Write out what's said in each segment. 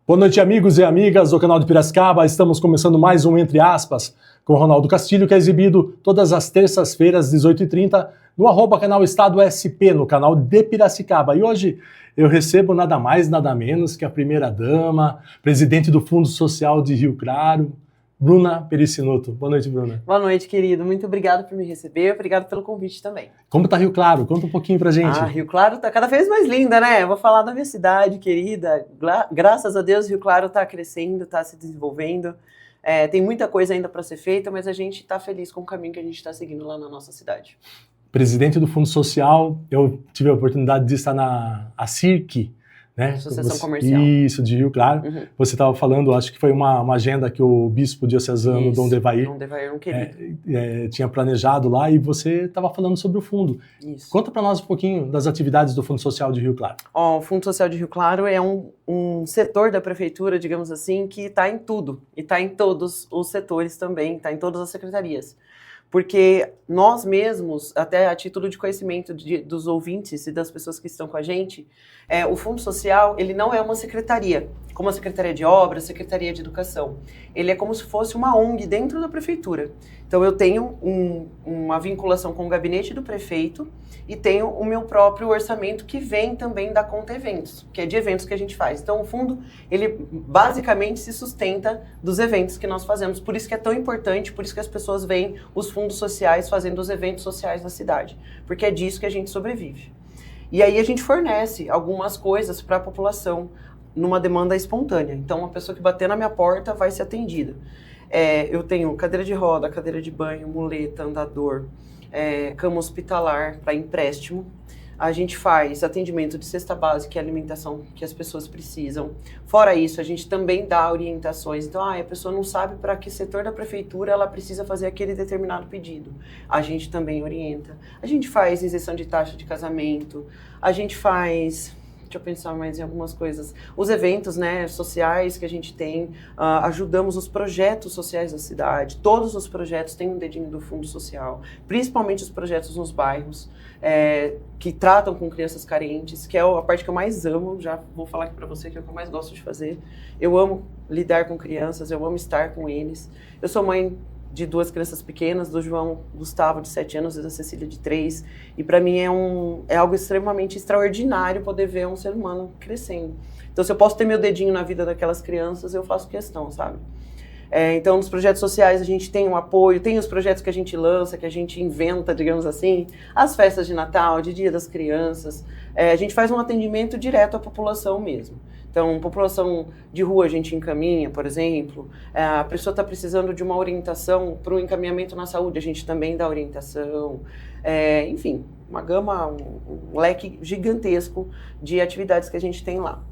Boa noite, amigos e amigas do canal de Piracicaba. Estamos começando mais um Entre Aspas com o Ronaldo Castilho, que é exibido todas as terças-feiras, 18h30, no @canal Estado SP, no canal de Piracicaba. E hoje eu recebo nada mais, nada menos que a primeira-dama, presidente do Fundo Social de Rio Claro, Bruna Pericinuto. Boa noite, Bruna. Boa noite, querido. Muito obrigado por me receber, obrigado pelo convite também. Como tá Rio Claro? Conta um pouquinho pra gente. Rio Claro tá cada vez mais linda, né? Eu vou falar da minha cidade, querida. Graças a Deus, Rio Claro tá crescendo, tá se desenvolvendo. Tem muita coisa ainda para ser feita, mas a gente tá feliz com o caminho que a gente está seguindo lá na nossa cidade. Presidente do Fundo Social, eu tive a oportunidade de estar na CIRC, né? Associação Comercial. Isso, de Rio Claro. Uhum. Você estava falando, acho que foi uma agenda que o bispo diocesano, Dom Devair, um querido. Tinha planejado lá, e você estava falando sobre o fundo. Isso. Conta para nós um pouquinho das atividades do Fundo Social de Rio Claro. O Fundo Social de Rio Claro é um setor da prefeitura, digamos assim, que está em tudo. E está em todos os setores também, está em todas as secretarias. Porque nós mesmos, até a título de conhecimento dos ouvintes e das pessoas que estão com a gente, o Fundo Social, ele não é uma secretaria, como a Secretaria de Obras, Secretaria de Educação. Ele é como se fosse uma ONG dentro da prefeitura. Então eu tenho uma vinculação com o gabinete do prefeito e tenho o meu próprio orçamento que vem também da Conta Eventos, que é de eventos que a gente faz. Então o fundo, ele basicamente se sustenta dos eventos que nós fazemos. Por isso que é tão importante, por isso que as pessoas veem os fundos sociais fazendo os eventos sociais na cidade, porque é disso que a gente sobrevive. E aí a gente fornece algumas coisas para a população numa demanda espontânea. Então uma pessoa que bater na minha porta vai ser atendida. Eu tenho cadeira de roda, cadeira de banho, muleta, andador, cama hospitalar para empréstimo. A gente faz atendimento de cesta básica e alimentação que as pessoas precisam. Fora isso, a gente também dá orientações. Então, a pessoa não sabe para que setor da prefeitura ela precisa fazer aquele determinado pedido. A gente também orienta. A gente faz isenção de taxa de casamento. A gente faz... Deixa eu pensar mais em algumas coisas. Os eventos, né, sociais que a gente tem, ajudamos os projetos sociais da cidade. Todos os projetos têm um dedinho do Fundo Social, principalmente os projetos nos bairros, que tratam com crianças carentes, que é a parte que eu mais amo. Já vou falar aqui para você que é o que eu mais gosto de fazer. Eu amo lidar com crianças, eu amo estar com eles. Eu sou mãe de 2 crianças pequenas, do João Gustavo, de 7 anos, e da Cecília, de 3. E para mim é algo extremamente extraordinário poder ver um ser humano crescendo. Então, se eu posso ter meu dedinho na vida daquelas crianças, eu faço questão, sabe? Então, nos projetos sociais, a gente tem um apoio, tem os projetos que a gente lança, que a gente inventa, digamos assim, as festas de Natal, de Dia das Crianças. A gente faz um atendimento direto à população mesmo. Então, população de rua a gente encaminha, por exemplo. A pessoa está precisando de uma orientação para um encaminhamento na saúde, a gente também dá orientação. Enfim, uma gama, um leque gigantesco de atividades que a gente tem lá.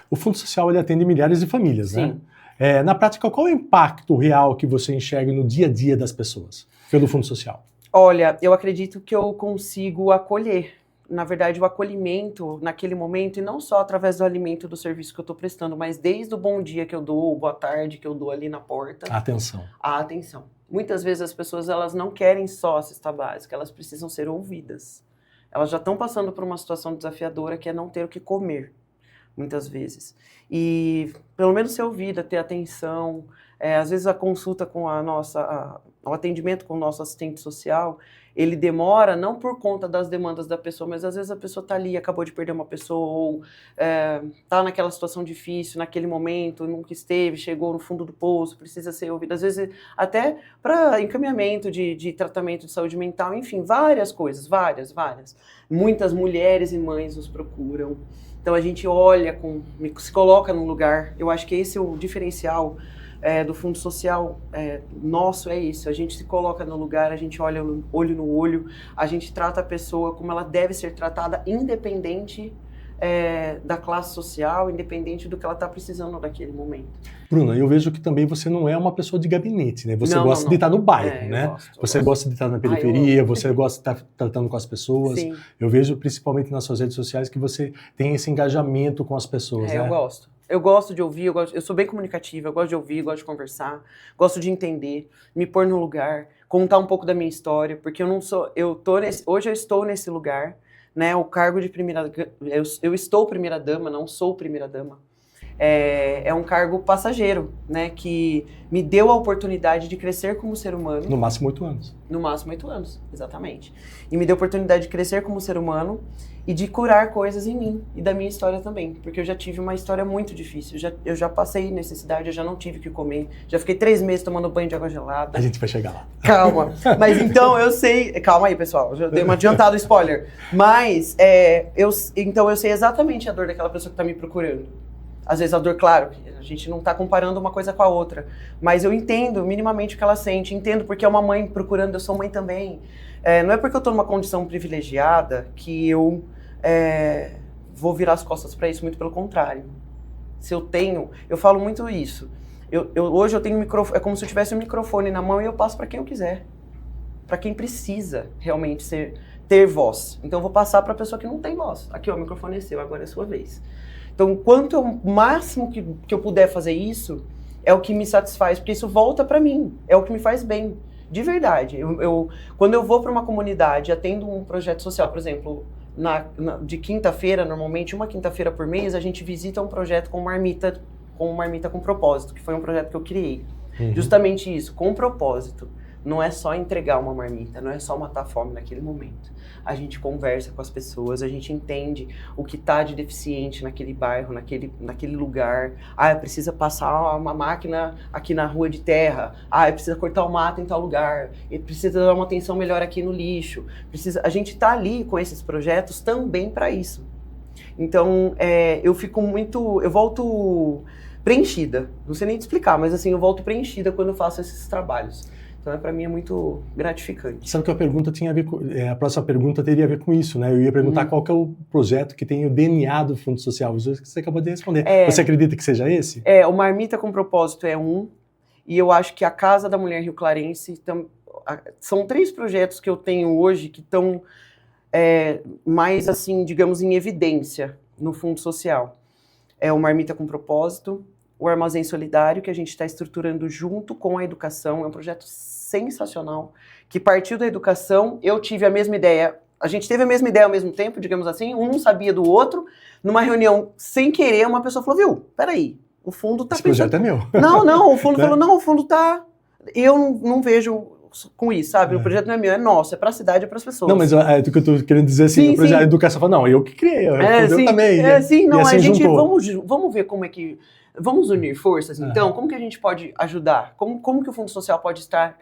O Fundo Social ele atende milhares de famílias, Sim. né? Na prática, qual é o impacto real que você enxerga no dia a dia das pessoas pelo Fundo Social? Olha, eu acredito que eu consigo acolher. Na verdade, o acolhimento naquele momento, e não só através do alimento do serviço que eu estou prestando, mas desde o bom dia que eu dou, o boa tarde que eu dou ali na porta. Atenção. A atenção. Muitas vezes as pessoas elas não querem só a cesta básica, elas precisam ser ouvidas. Elas já estão passando por uma situação desafiadora que é não ter o que comer, muitas vezes. E pelo menos ser ouvida, ter atenção. Às vezes a consulta com o atendimento com o nosso assistente social, ele demora não por conta das demandas da pessoa, mas às vezes a pessoa está ali, acabou de perder uma pessoa, ou está naquela situação difícil, naquele momento, nunca esteve, chegou no fundo do poço, precisa ser ouvida. Às vezes até para encaminhamento de tratamento de saúde mental, enfim, várias coisas, várias. Muitas mulheres e mães nos procuram. Então a gente olha, se coloca num lugar. Eu acho que esse é o diferencial do Fundo Social nosso, é isso. A gente se coloca no lugar, a gente olha olho no olho, a gente trata a pessoa como ela deve ser tratada, independente da classe social, independente do que ela está precisando naquele momento. Bruna, eu vejo que também você não é uma pessoa de gabinete, né? Você gosta de estar no bairro, né? Você gosta de estar na periferia, você gosta de estar tratando com as pessoas. Sim. Eu vejo principalmente nas suas redes sociais que você tem esse engajamento com as pessoas, né? Eu gosto. Eu gosto de ouvir, eu sou bem comunicativa, eu gosto de ouvir, gosto de conversar, gosto de entender, me pôr no lugar, contar um pouco da minha história, porque hoje eu estou nesse lugar, né, o cargo de primeira, eu estou primeira-dama, não sou primeira-dama. é um cargo passageiro, né? Que me deu a oportunidade de crescer como ser humano. No máximo 8 anos. No máximo 8 anos, exatamente. E me deu a oportunidade de crescer como ser humano e de curar coisas em mim e da minha história também. Porque eu já tive uma história muito difícil. Eu já passei necessidade, eu já não tive o que comer. Já fiquei 3 meses tomando banho de água gelada. A gente vai chegar lá. Calma. Mas então eu sei... Calma aí, pessoal. Já dei uma adiantada spoiler. Mas então eu sei exatamente a dor daquela pessoa que está me procurando. Às vezes a dor, claro, a gente não está comparando uma coisa com a outra. Mas eu entendo minimamente o que ela sente. Entendo porque é uma mãe procurando, eu sou mãe também. Não é porque eu estou numa condição privilegiada que eu vou virar as costas para isso, muito pelo contrário. Se eu tenho... Eu falo muito isso. Hoje eu tenho um microfone, é como se eu tivesse um microfone na mão e eu passo para quem eu quiser. Para quem precisa realmente ter voz. Então eu vou passar para a pessoa que não tem voz. Aqui, ó, o microfone é seu, agora é a sua vez. Então, o máximo que eu puder fazer isso, é o que me satisfaz, porque isso volta para mim, é o que me faz bem, de verdade. Quando eu vou para uma comunidade, atendo um projeto social, por exemplo, de quinta-feira, normalmente, uma quinta-feira por mês, a gente visita um projeto com marmita com propósito, que foi um projeto que eu criei. Uhum. Justamente isso, com propósito. Não é só entregar uma marmita, não é só matar a fome naquele momento. A gente conversa com as pessoas, a gente entende o que está de deficiente naquele bairro, naquele lugar. Precisa passar uma máquina aqui na rua de terra. Precisa cortar o mato em tal lugar. Precisa dar uma atenção melhor aqui no lixo. A gente está ali com esses projetos também para isso. Então, eu volto preenchida. Não sei nem te explicar, mas assim, eu volto preenchida quando eu faço esses trabalhos. Então, para mim, é muito gratificante. Sabe que a pergunta tinha a ver com... a próxima pergunta teria a ver com isso, né? Eu ia perguntar qual que é o projeto que tem o DNA do Fundo Social. Você acabou de responder. Você acredita que seja esse? O Marmita com Propósito é um. E eu acho que a Casa da Mulher Rio Clarense... São 3 projetos que eu tenho hoje que estão mais, assim, digamos, em evidência no Fundo Social. É o Marmita com Propósito, o Armazém Solidário, que a gente está estruturando junto com a educação. É um projeto sensacional, que partiu da educação. Eu tive a mesma ideia, a gente teve a mesma ideia ao mesmo tempo, digamos assim, um não sabia do outro. Numa reunião, sem querer, uma pessoa falou, viu, peraí, o fundo tá pensando... Esse projeto é meu. Não, o fundo falou, não, o fundo tá... Eu não vejo com isso, sabe? O projeto não é meu, é nosso, é pra cidade, é pras pessoas. Não, mas é o que eu tô querendo dizer assim, sim, a educação fala, não, eu que criei, eu também. Não, assim a gente, juntou. vamos ver como é que... Vamos unir forças, então? Como que a gente pode ajudar? Como que o Fundo Social pode estar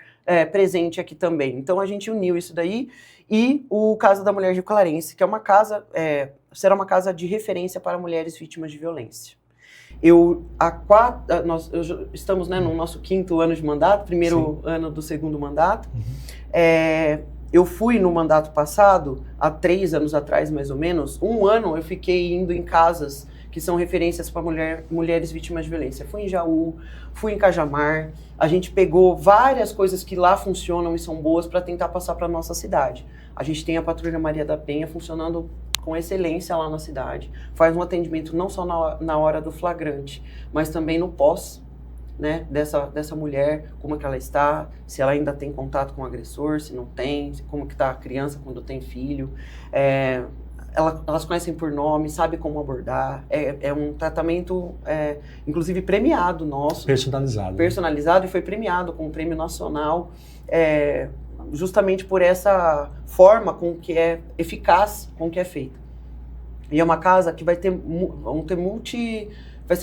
presente aqui também? Então, a gente uniu isso daí e o Casa da Mulher Rio Clarense, que é uma casa, será uma casa de referência para mulheres vítimas de violência. Nós estamos, né, no nosso 5º ano de mandato, primeiro ano do 2º mandato. Eu fui no mandato passado, há 3 anos atrás, mais ou menos, 1 ano eu fiquei indo em casas que são referências para mulheres vítimas de violência. Fui em Jaú, fui em Cajamar, a gente pegou várias coisas que lá funcionam e são boas para tentar passar para a nossa cidade. A gente tem a Patrulha Maria da Penha funcionando com excelência lá na cidade. Faz um atendimento não só na hora do flagrante, mas também no pós, né, dessa mulher, como é que ela está, se ela ainda tem contato com o agressor, se não tem, como que está a criança quando tem filho. Elas conhecem por nome, sabem como abordar. É um tratamento, inclusive, premiado nosso. Personalizado e foi premiado com um prêmio nacional, justamente por essa forma com que é eficaz, com que é feita. E é uma casa que vai ser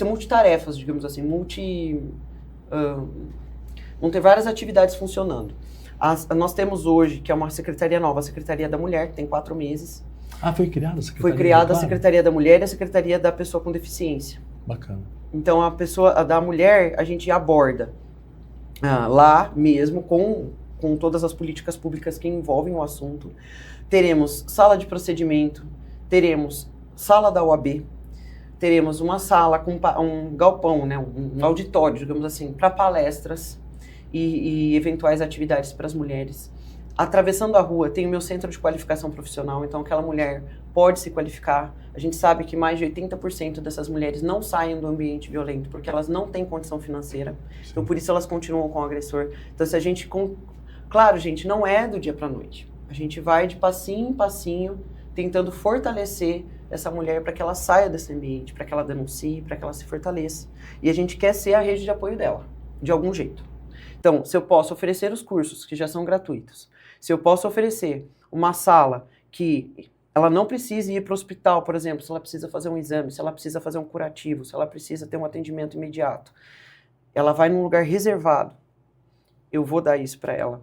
multitarefas, digamos assim, vão ter várias atividades funcionando. Nós temos hoje, que é uma secretaria nova, a Secretaria da Mulher, que tem 4 meses. Foi criada a Secretaria? Foi criada a Secretaria da Mulher e a Secretaria da Pessoa com Deficiência. Bacana. Então, a pessoa da mulher, a gente aborda lá mesmo, com todas as políticas públicas que envolvem o assunto. Teremos sala de procedimento, teremos sala da OAB, teremos uma sala com um galpão, né, um auditório, digamos assim, para palestras e eventuais atividades para as mulheres. Atravessando a rua, tem o meu centro de qualificação profissional, então aquela mulher pode se qualificar. A gente sabe que mais de 80% dessas mulheres não saem do ambiente violento porque elas não têm condição financeira. Sim. Então, por isso elas continuam com o agressor. Então, se a gente... Claro, gente, não é do dia para a noite. A gente vai de passinho em passinho, tentando fortalecer essa mulher para que ela saia desse ambiente, para que ela denuncie, para que ela se fortaleça. E a gente quer ser a rede de apoio dela, de algum jeito. Então, se eu posso oferecer os cursos, que já são gratuitos, se eu posso oferecer uma sala que ela não precisa ir para o hospital, por exemplo, se ela precisa fazer um exame, se ela precisa fazer um curativo, se ela precisa ter um atendimento imediato, ela vai num lugar reservado, eu vou dar isso para ela.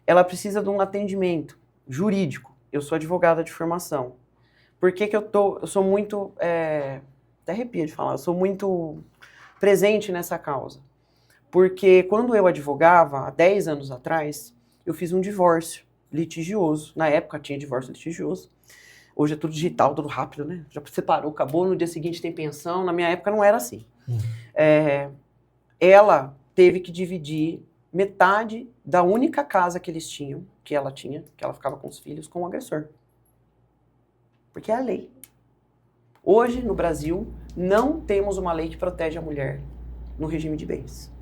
Ela precisa de um atendimento jurídico, eu sou advogada de formação. Por que que eu sou muito, até arrepio de falar, eu sou muito presente nessa causa? Porque quando eu advogava, há 10 anos atrás, eu fiz um divórcio litigioso. Na época tinha divórcio litigioso. Hoje é tudo digital, tudo rápido, né? Já separou, acabou, no dia seguinte tem pensão. Na minha época não era assim. Ela teve que dividir metade da única casa que eles tinham, que ela tinha, que ela ficava com os filhos, com o agressor. Porque é a lei. Hoje, no Brasil, não temos uma lei que protege a mulher no regime de bens.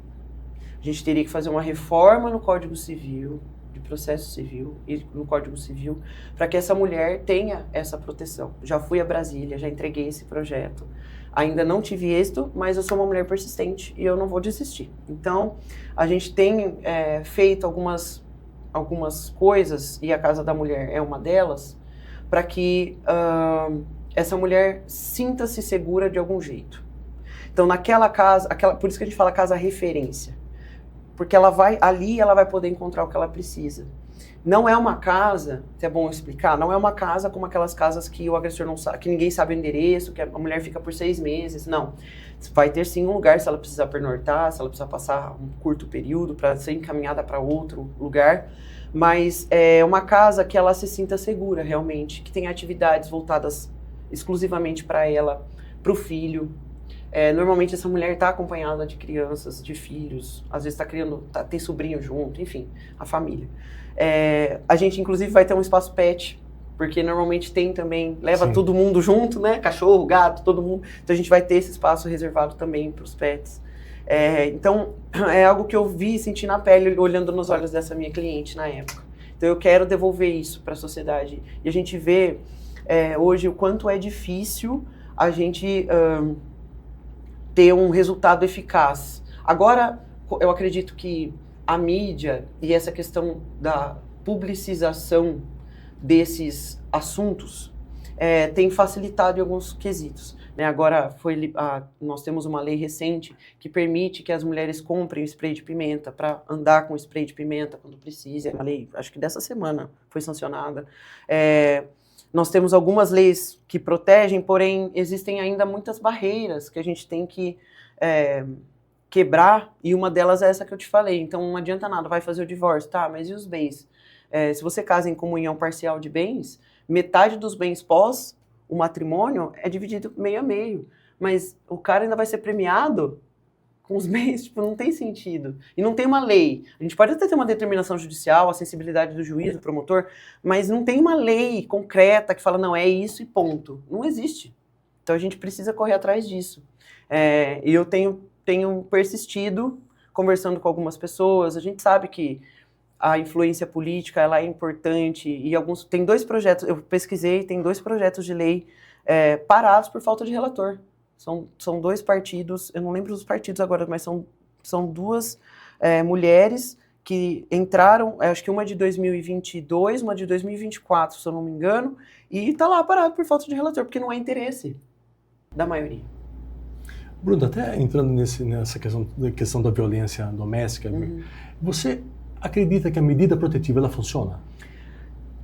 A gente teria que fazer uma reforma no Código Civil, de processo civil e no Código Civil, para que essa mulher tenha essa proteção. Já fui a Brasília, já entreguei esse projeto. Ainda não tive êxito, mas eu sou uma mulher persistente e eu não vou desistir. Então, a gente tem feito algumas coisas, e a Casa da Mulher é uma delas, para que essa mulher sinta-se segura de algum jeito. Então, naquela casa, por isso que a gente fala casa referência, porque ela vai poder encontrar o que ela precisa. Não é uma casa, é bom explicar, não é uma casa como aquelas casas que o agressor não sabe, que ninguém sabe o endereço, que a mulher fica por 6 meses, não. Vai ter sim um lugar se ela precisar pernoitar, se ela precisar passar um curto período para ser encaminhada para outro lugar, mas é uma casa que ela se sinta segura realmente, que tem atividades voltadas exclusivamente para ela, para o filho. Normalmente essa mulher está acompanhada de crianças, de filhos, às vezes tem sobrinho junto, enfim, a família. A gente inclusive vai ter um espaço pet, porque normalmente tem também, leva Sim. todo mundo junto, né? Cachorro, gato, todo mundo. Então a gente vai ter esse espaço reservado também para os pets. Então é algo que eu vi e senti na pele, olhando nos olhos dessa minha cliente na época. Então eu quero devolver isso para a sociedade. E a gente vê hoje o quanto é difícil a gente ter um resultado eficaz. Agora, eu acredito que a mídia e essa questão da publicização desses assuntos tem facilitado em alguns quesitos. Né? Agora, nós temos uma lei recente que permite que as mulheres comprem o spray de pimenta para andar com o spray de pimenta quando precisa. A lei, acho que dessa semana, foi sancionada. Nós temos algumas leis que protegem, porém existem ainda muitas barreiras que a gente tem que quebrar, e uma delas é essa que eu te falei. Então não adianta nada, vai fazer o divórcio, tá, mas e os bens? Se você casa em comunhão parcial de bens, metade dos bens pós o matrimônio é dividido meio a meio, mas o cara ainda vai ser premiado com os bens, tipo, não tem sentido. E não tem uma lei. A gente pode até ter uma determinação judicial, a sensibilidade do juiz, do promotor, mas não tem uma lei concreta que fala, não, é isso e ponto. Não existe. Então a gente precisa correr atrás disso. E eu tenho persistido, conversando com algumas pessoas, a gente sabe que a influência política, ela é importante, e tem 2 projetos, eu pesquisei, tem 2 projetos de lei parados por falta de relator. São 2 partidos, eu não lembro dos partidos agora, mas são 2 mulheres que entraram, acho que uma de 2022, uma de 2024, se eu não me engano, e está lá parado por falta de relator, porque não é interesse da maioria. Bruno, até entrando nessa questão da violência doméstica, você acredita que a medida protetiva ela funciona?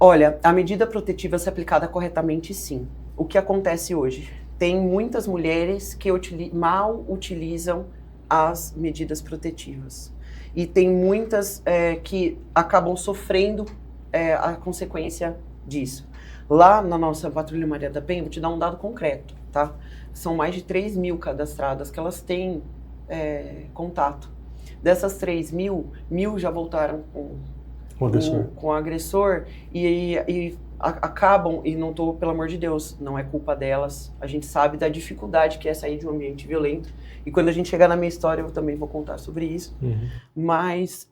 Olha, a medida protetiva, se aplicada corretamente, sim. O que acontece hoje? Tem muitas mulheres que mal utilizam as medidas protetivas. E tem muitas que acabam sofrendo a consequência disso. Lá na nossa Patrulha Maria da Penha, vou te dar um dado concreto, tá? São mais de 3.000 cadastradas que elas têm contato. Dessas 3.000, 1.000 já voltaram com o agressor e acabam, e não estou, pelo amor de Deus, não é culpa delas, a gente sabe da dificuldade que é sair de um ambiente violento, e quando a gente chegar na minha história eu também vou contar sobre isso, mas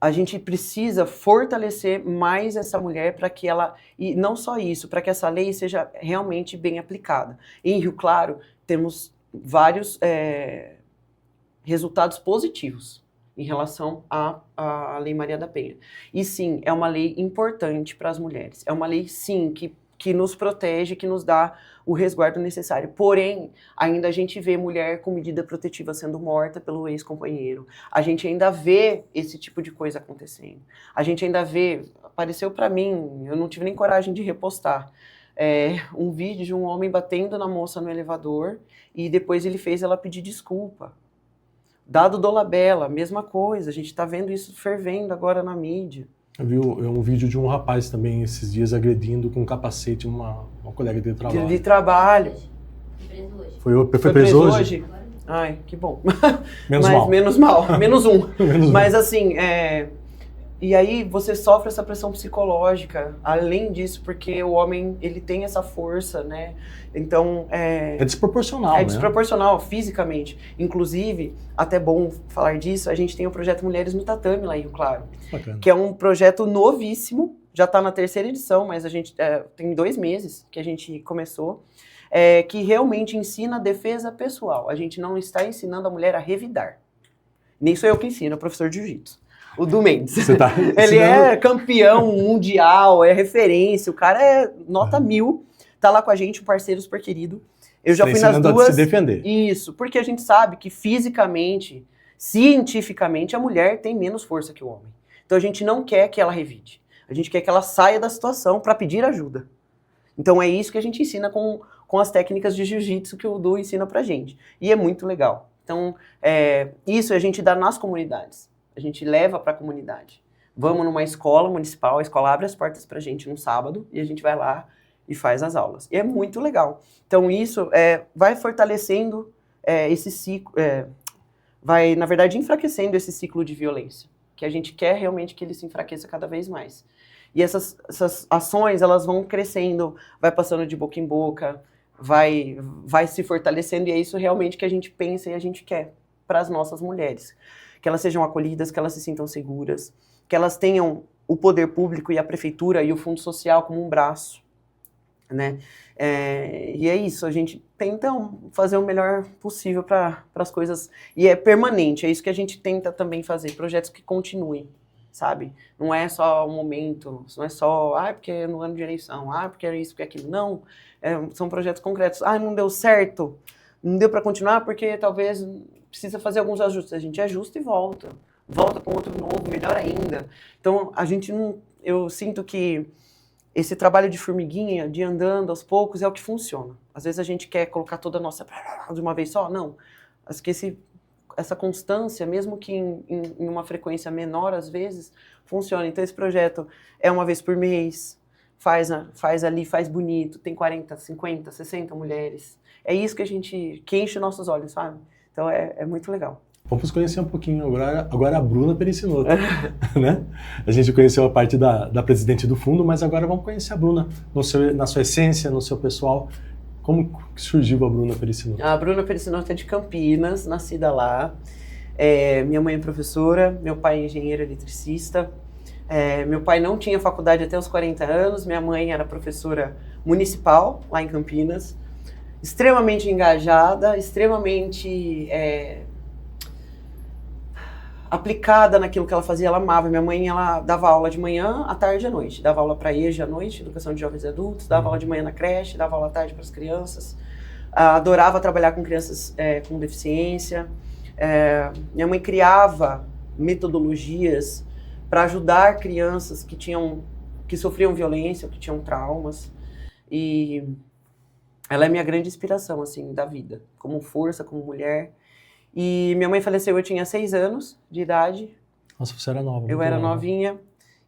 a gente precisa fortalecer mais essa mulher para que ela, e não só isso, para que essa lei seja realmente bem aplicada. Em Rio Claro, temos vários resultados positivos em relação à Lei Maria da Penha. E sim, é uma lei importante para as mulheres. É uma lei, sim, que nos protege, que nos dá o resguardo necessário. Porém, ainda a gente vê mulher com medida protetiva sendo morta pelo ex-companheiro. A gente ainda vê esse tipo de coisa acontecendo. A gente ainda vê, apareceu para mim, eu não tive nem coragem de repostar, um vídeo de um homem batendo na moça no elevador e depois ele fez ela pedir desculpa. Dado Dolabella, mesma coisa, a gente está vendo isso fervendo agora na mídia. Eu vi um vídeo de um rapaz também esses dias agredindo com um capacete uma colega de trabalho. De trabalho. Foi preso hoje? Ai, que bom. Menos mal. Menos um. Mas assim, e aí você sofre essa pressão psicológica, além disso, porque o homem, ele tem essa força, né? Então, é desproporcional, né? É desproporcional fisicamente. Inclusive, até bom falar disso, a gente tem o projeto Mulheres no Tatame lá em Rio Claro. Bacana. Que é um projeto novíssimo, já está na 3ª edição, mas a gente tem 2 meses que a gente começou, que realmente ensina a defesa pessoal. A gente não está ensinando a mulher a revidar. Nem sou eu que ensino, é o professor de jiu-jitsu. O Du Mendes. Você tá Ele é campeão mundial, é referência, o cara é nota 1000, tá lá com a gente, um parceiro super querido. Eu já fui nas duas. A se defender. Isso, porque a gente sabe que fisicamente, cientificamente, a mulher tem menos força que o homem. Então a gente não quer que ela revide. A gente quer que ela saia da situação para pedir ajuda. Então é isso que a gente ensina com as técnicas de jiu-jitsu que o Du ensina pra gente. E é muito legal. Então, isso a gente dá nas comunidades. A gente leva para a comunidade. Vamos numa escola municipal, a escola abre as portas para a gente num sábado e a gente vai lá e faz as aulas. E é muito legal. Então isso vai fortalecendo esse ciclo, vai, na verdade, enfraquecendo esse ciclo de violência, que a gente quer realmente que ele se enfraqueça cada vez mais. E essas ações, elas vão crescendo, vai passando de boca em boca, vai se fortalecendo, e é isso realmente que a gente pensa e a gente quer para as nossas mulheres. Que elas sejam acolhidas, que elas se sintam seguras, que elas tenham o poder público e a prefeitura e o fundo social como um braço, né? E é isso, a gente tenta fazer o melhor possível para as coisas, e é permanente, é isso que a gente tenta também fazer, projetos que continuem, sabe? Não é só um momento, não é só, porque é no ano de eleição, porque é isso, porque é aquilo, não, são projetos concretos, não deu certo, não deu para continuar porque talvez precisa fazer alguns ajustes. A gente ajusta e volta com outro novo, melhor ainda. Então, a gente não... Eu sinto que esse trabalho de formiguinha, de andando aos poucos, é o que funciona. Às vezes a gente quer colocar toda a nossa de uma vez só, não. Acho que essa constância, mesmo que em uma frequência menor, às vezes, funciona. Então, esse projeto é uma vez por mês, faz ali, faz bonito, tem 40, 50, 60 mulheres. É isso que enche nossos olhos, sabe? Então é muito legal. Vamos conhecer um pouquinho agora a Bruna Perissinotto, né? A gente conheceu a parte da presidente do fundo, mas agora vamos conhecer a Bruna na sua essência, no seu pessoal. Como surgiu a Bruna Perissinotto? A Bruna Perissinotto é de Campinas, nascida lá. Minha mãe é professora, meu pai é engenheiro eletricista. Meu pai não tinha faculdade até os 40 anos, minha mãe era professora municipal lá em Campinas. Extremamente engajada, extremamente aplicada naquilo que ela fazia, ela amava. Minha mãe, ela dava aula de manhã, à tarde e à noite. Dava aula para EJA à noite, Educação de Jovens e Adultos, dava aula de manhã na creche, dava aula à tarde para as crianças. Adorava trabalhar com crianças com deficiência. Minha mãe criava metodologias para ajudar crianças que sofriam violência, ou que tinham traumas. E ela é minha grande inspiração, assim, da vida, como força, como mulher. E minha mãe faleceu, eu tinha 6 anos de idade. Nossa, você era nova. Eu era novinha.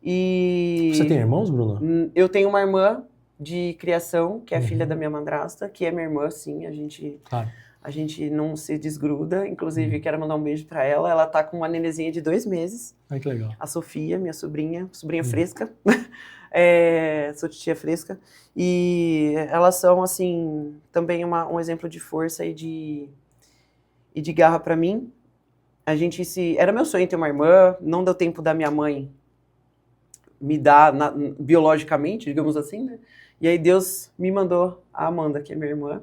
E você tem irmãos, Bruna? Eu tenho uma irmã de criação, que é filha da minha madrasta, que é minha irmã, sim, a gente não se desgruda. Inclusive, quero mandar um beijo pra ela. Ela tá com uma nenezinha de 2 meses. Ai, que legal. A Sofia, minha sobrinha fresca. Sou titia fresca. E elas são, assim, também um exemplo de força e de garra para mim. Era meu sonho ter uma irmã, não deu tempo da minha mãe me dar biologicamente, digamos assim, né? E aí Deus me mandou a Amanda, que é minha irmã.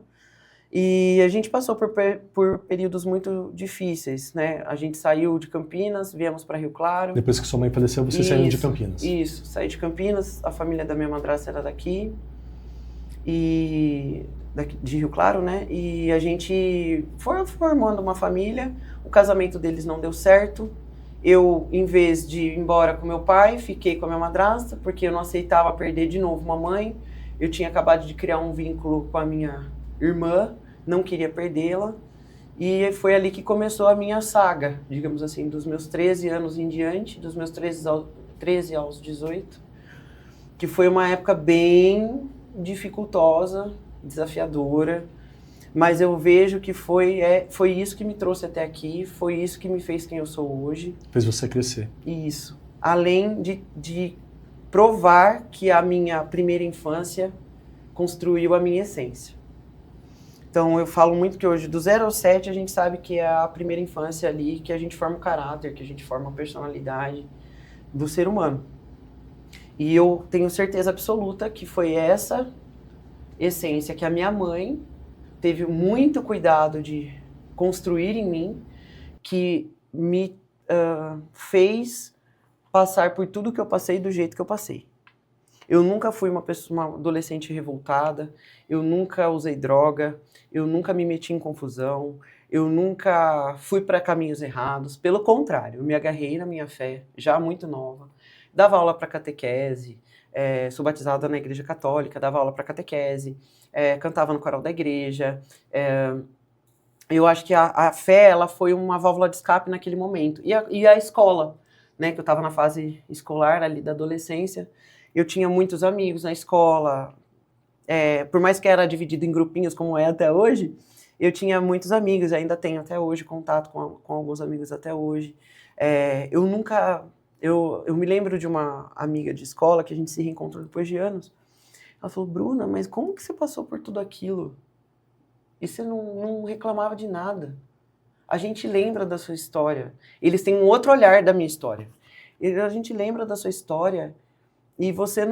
E a gente passou por períodos muito difíceis, né? A gente saiu de Campinas, viemos para Rio Claro. Depois que sua mãe faleceu, você saiu de Campinas. Isso, saí de Campinas, a família da minha madrasta era daqui, de Rio Claro, né? E a gente foi formando uma família, o casamento deles não deu certo. Eu, em vez de ir embora com meu pai, fiquei com a minha madrasta, porque eu não aceitava perder de novo uma mãe. Eu tinha acabado de criar um vínculo com a minha irmã, não queria perdê-la, e foi ali que começou a minha saga, digamos assim, dos meus 13 anos em diante, dos meus 13 aos 18, que foi uma época bem dificultosa, desafiadora, mas eu vejo que foi isso que me trouxe até aqui, foi isso que me fez quem eu sou hoje. Fez você crescer. Isso. Além de provar que a minha primeira infância construiu a minha essência. Então, eu falo muito que hoje, do 0 ao 7, a gente sabe que é a primeira infância ali, que a gente forma o caráter, que a gente forma a personalidade do ser humano. E eu tenho certeza absoluta que foi essa essência que a minha mãe teve muito cuidado de construir em mim, que me fez passar por tudo que eu passei do jeito que eu passei. Eu nunca fui uma adolescente revoltada, eu nunca usei droga, eu nunca me meti em confusão, eu nunca fui para caminhos errados. Pelo contrário, eu me agarrei na minha fé, já muito nova. Dava aula para catequese, sou batizada na igreja católica, dava aula para catequese, cantava no coral da igreja. Eu acho que a fé ela foi uma válvula de escape naquele momento. E a escola, né, que eu estava na fase escolar ali da adolescência, eu tinha muitos amigos na escola, por mais que era dividido em grupinhos como é até hoje, eu tinha muitos amigos, ainda tenho até hoje contato com alguns amigos até hoje. Eu me lembro de uma amiga de escola que a gente se reencontrou depois de anos. Ela falou, Bruna, mas como que você passou por tudo aquilo? E você não reclamava de nada. A gente lembra da sua história. Eles têm um outro olhar da minha história. A gente lembra da sua história e você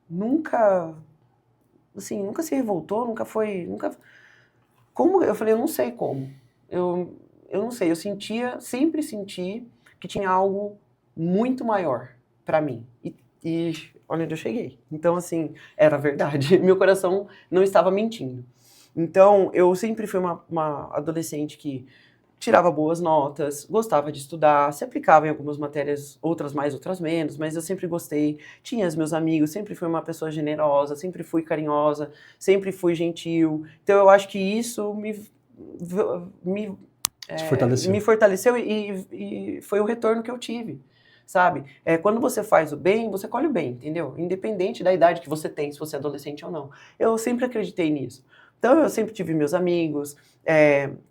nunca se revoltou, Como? Eu falei, eu não sei como. Eu não sei, sempre senti que tinha algo muito maior para mim. E olha onde eu cheguei. Então, assim, era verdade. Meu coração não estava mentindo. Então, eu sempre fui uma adolescente que tirava boas notas, gostava de estudar, se aplicava em algumas matérias, outras mais, outras menos, mas eu sempre gostei, tinha os meus amigos, sempre fui uma pessoa generosa, sempre fui carinhosa, sempre fui gentil. Então eu acho que isso me fortaleceu e foi o retorno que eu tive, sabe? Quando você faz o bem, você colhe o bem, entendeu? Independente da idade que você tem, se você é adolescente ou não. Eu sempre acreditei nisso. Então, eu sempre tive meus amigos,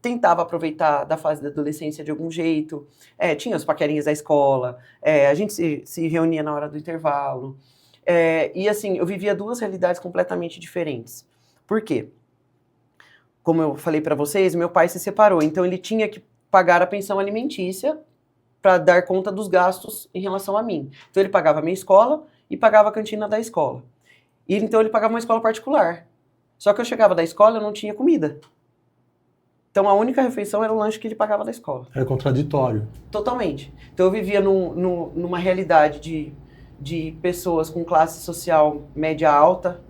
tentava aproveitar da fase da adolescência de algum jeito, tinha os paquerinhas da escola, a gente se reunia na hora do intervalo. E assim, eu vivia duas realidades completamente diferentes. Por quê? Como eu falei para vocês, meu pai se separou, então ele tinha que pagar a pensão alimentícia para dar conta dos gastos em relação a mim. Então, ele pagava a minha escola e pagava a cantina da escola. E então, ele pagava uma escola particular. Só que eu chegava da escola e eu não tinha comida. Então, a única refeição era o lanche que ele pagava da escola. Era contraditório. Totalmente. Então, eu vivia numa realidade de pessoas com classe social média alta,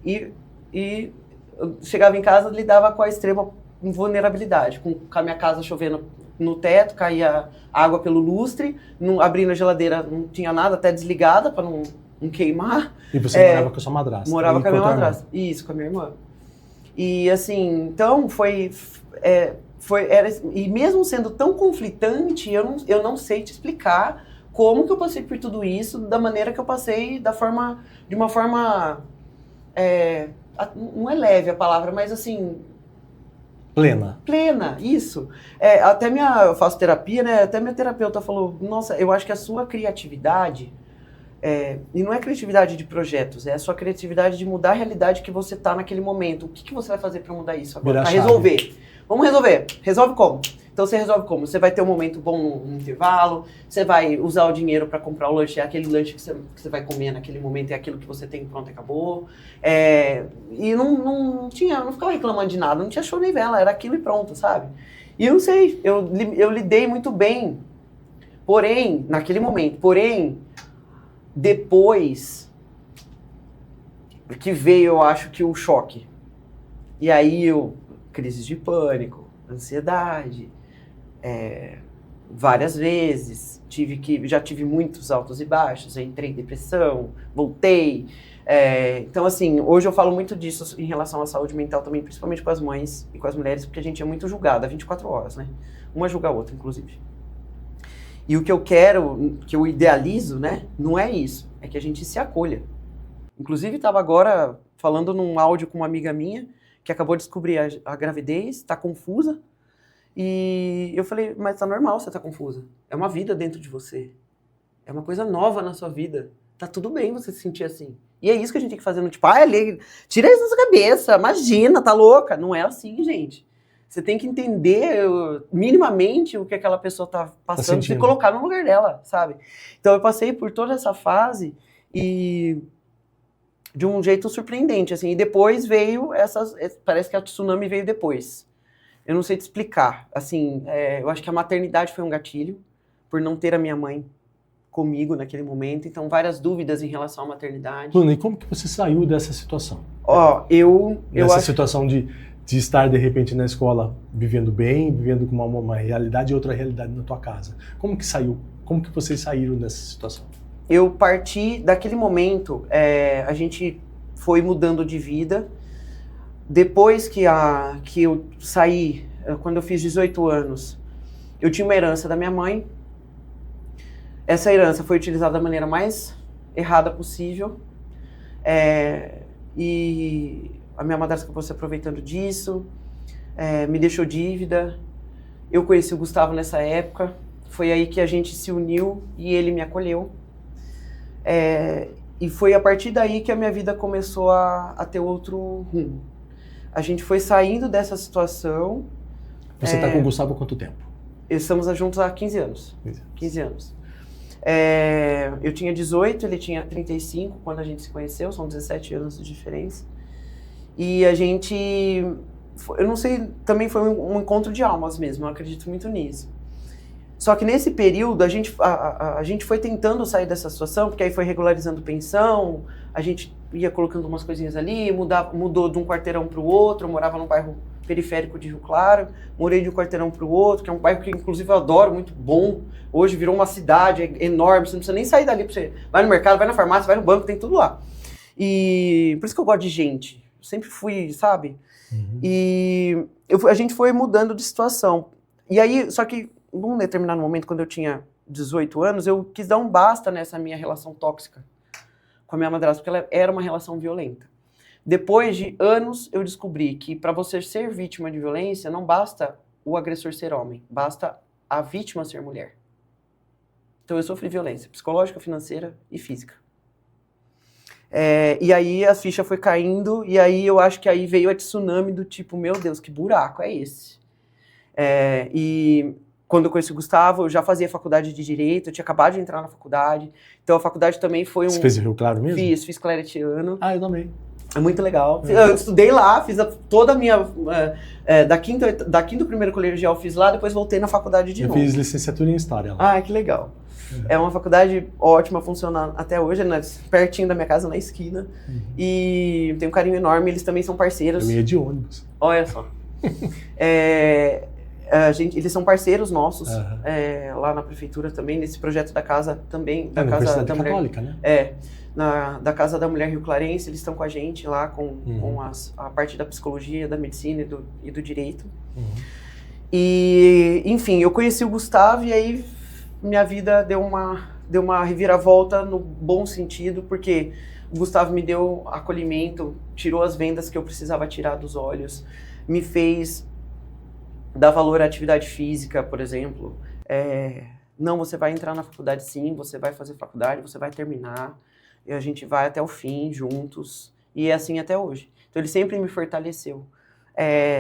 e eu chegava em casa e lidava com a extrema vulnerabilidade, com a minha casa chovendo no teto, caía água pelo lustre, abrindo a geladeira, não tinha nada, até desligada para não queimar. E você morava com a sua madrasta? Morava com a minha madrasta. Isso, com a minha irmã. E assim, então e mesmo sendo tão conflitante, eu não sei te explicar como que eu passei por tudo isso, da maneira que eu passei, de uma forma, não é leve a palavra, mas assim... Plena, isso. Eu faço terapia, né? Até minha terapeuta falou, nossa, eu acho que a sua criatividade, e não é criatividade de projetos, é a sua criatividade de mudar a realidade que você está naquele momento. O que você vai fazer para mudar isso agora? Para resolver. Vamos resolver. Resolve como? Então você resolve como? Você vai ter um momento bom no intervalo, você vai usar o dinheiro para comprar o lanche, é aquele lanche que você vai comer naquele momento, é aquilo que você tem, pronto, acabou. E não ficava reclamando de nada, não tinha show nem vela, era aquilo e pronto, sabe? E eu não sei, eu lidei muito bem, porém, naquele momento, depois que veio, eu acho que o choque. E aí crises de pânico, ansiedade, várias vezes, já tive muitos altos e baixos, eu entrei em depressão, voltei. Então, assim, hoje eu falo muito disso em relação à saúde mental também, principalmente com as mães e com as mulheres, porque a gente é muito julgada 24 horas, né? Uma julga a outra, inclusive. E o que eu quero, que eu idealizo, né, não é isso, é que a gente se acolha. Inclusive, estava agora falando num áudio com uma amiga minha, que acabou de descobrir a gravidez, está confusa, e eu falei, mas tá normal você tá confusa. É uma vida dentro de você. É uma coisa nova na sua vida. Tá tudo bem você se sentir assim. E é isso que a gente tem que fazer, tipo, tira isso da sua cabeça, imagina, tá louca. Não é assim, gente. Você tem que entender minimamente o que aquela pessoa tá passando e colocar no lugar dela, sabe? Então eu passei por toda essa fase e de um jeito surpreendente, assim. E depois veio parece que a tsunami veio depois. Eu não sei te explicar. Assim, eu acho que a maternidade foi um gatilho, por não ter a minha mãe comigo naquele momento. Então, várias dúvidas em relação à maternidade. Bruna, e como que você saiu dessa situação? Essa situação de estar, de repente, na escola, vivendo bem, vivendo com uma realidade e outra realidade na tua casa. Como que saiu? Como que vocês saíram dessa situação? Eu parti daquele momento, a gente foi mudando de vida. Depois que eu saí, quando eu fiz 18 anos, eu tinha uma herança da minha mãe. Essa herança foi utilizada da maneira mais errada possível. E a minha madrasta acabou se aproveitando disso, me deixou dívida. Eu conheci o Gustavo nessa época. Foi aí que a gente se uniu e ele me acolheu. E foi a partir daí que a minha vida começou a ter outro rumo. A gente foi saindo dessa situação. Você está com o Gustavo há quanto tempo? Estamos juntos há 15 anos. 15 anos. Eu tinha 18, ele tinha 35 quando a gente se conheceu, são 17 anos de diferença. E a gente, eu não sei, também foi um encontro de almas mesmo, eu acredito muito nisso. Só que nesse período a gente foi tentando sair dessa situação, porque aí foi regularizando pensão, a gente ia colocando umas coisinhas ali, mudou de um quarteirão para o outro. Eu morava num bairro periférico de Rio Claro, morei de um quarteirão para o outro, que é um bairro que inclusive eu adoro, muito bom. Hoje virou uma cidade enorme, você não precisa nem sair dali, você vai no mercado, vai na farmácia, vai no banco, tem tudo lá. E por isso que eu gosto de gente, eu sempre fui, sabe? Uhum. E a gente foi mudando de situação. E aí, só que num determinado momento, quando eu tinha 18 anos, eu quis dar um basta nessa minha relação tóxica com a minha madrasta, porque ela era uma relação violenta. Depois de anos, eu descobri que para você ser vítima de violência, não basta o agressor ser homem, basta a vítima ser mulher. Então eu sofri violência psicológica, financeira e física. E aí a ficha foi caindo, e aí eu acho que aí veio a tsunami do tipo, meu Deus, que buraco é esse? E quando eu conheci o Gustavo, eu já fazia faculdade de Direito, eu tinha acabado de entrar na faculdade. Então a faculdade também foi Você fez o Rio Claro mesmo? Fiz Claretiano. Ah, eu também. É muito legal. Eu estudei lá, fiz toda a minha... da quinta primeiro colegial eu fiz lá, depois voltei na faculdade de novo. Eu fiz licenciatura em História lá. Ah, que legal. É uma faculdade ótima, funciona até hoje, né? Pertinho da minha casa, na esquina. Uhum. E tem um carinho enorme, eles também são parceiros. Eu ia de ônibus. Olha só. Eles são parceiros nossos, lá na prefeitura também, nesse projeto da casa também, da Casa da Mulher. Católica, né? Da Casa da Mulher Rio Clarense, eles estão com a gente lá com a parte da psicologia, da medicina e do direito. Uhum. E, enfim, eu conheci o Gustavo e aí minha vida deu uma reviravolta no bom sentido, porque o Gustavo me deu acolhimento, tirou as vendas que eu precisava tirar dos olhos, me fez dar valor à atividade física, por exemplo. Não, você vai entrar na faculdade sim, você vai fazer faculdade, você vai terminar, e a gente vai até o fim juntos, e é assim até hoje. Então ele sempre me fortaleceu.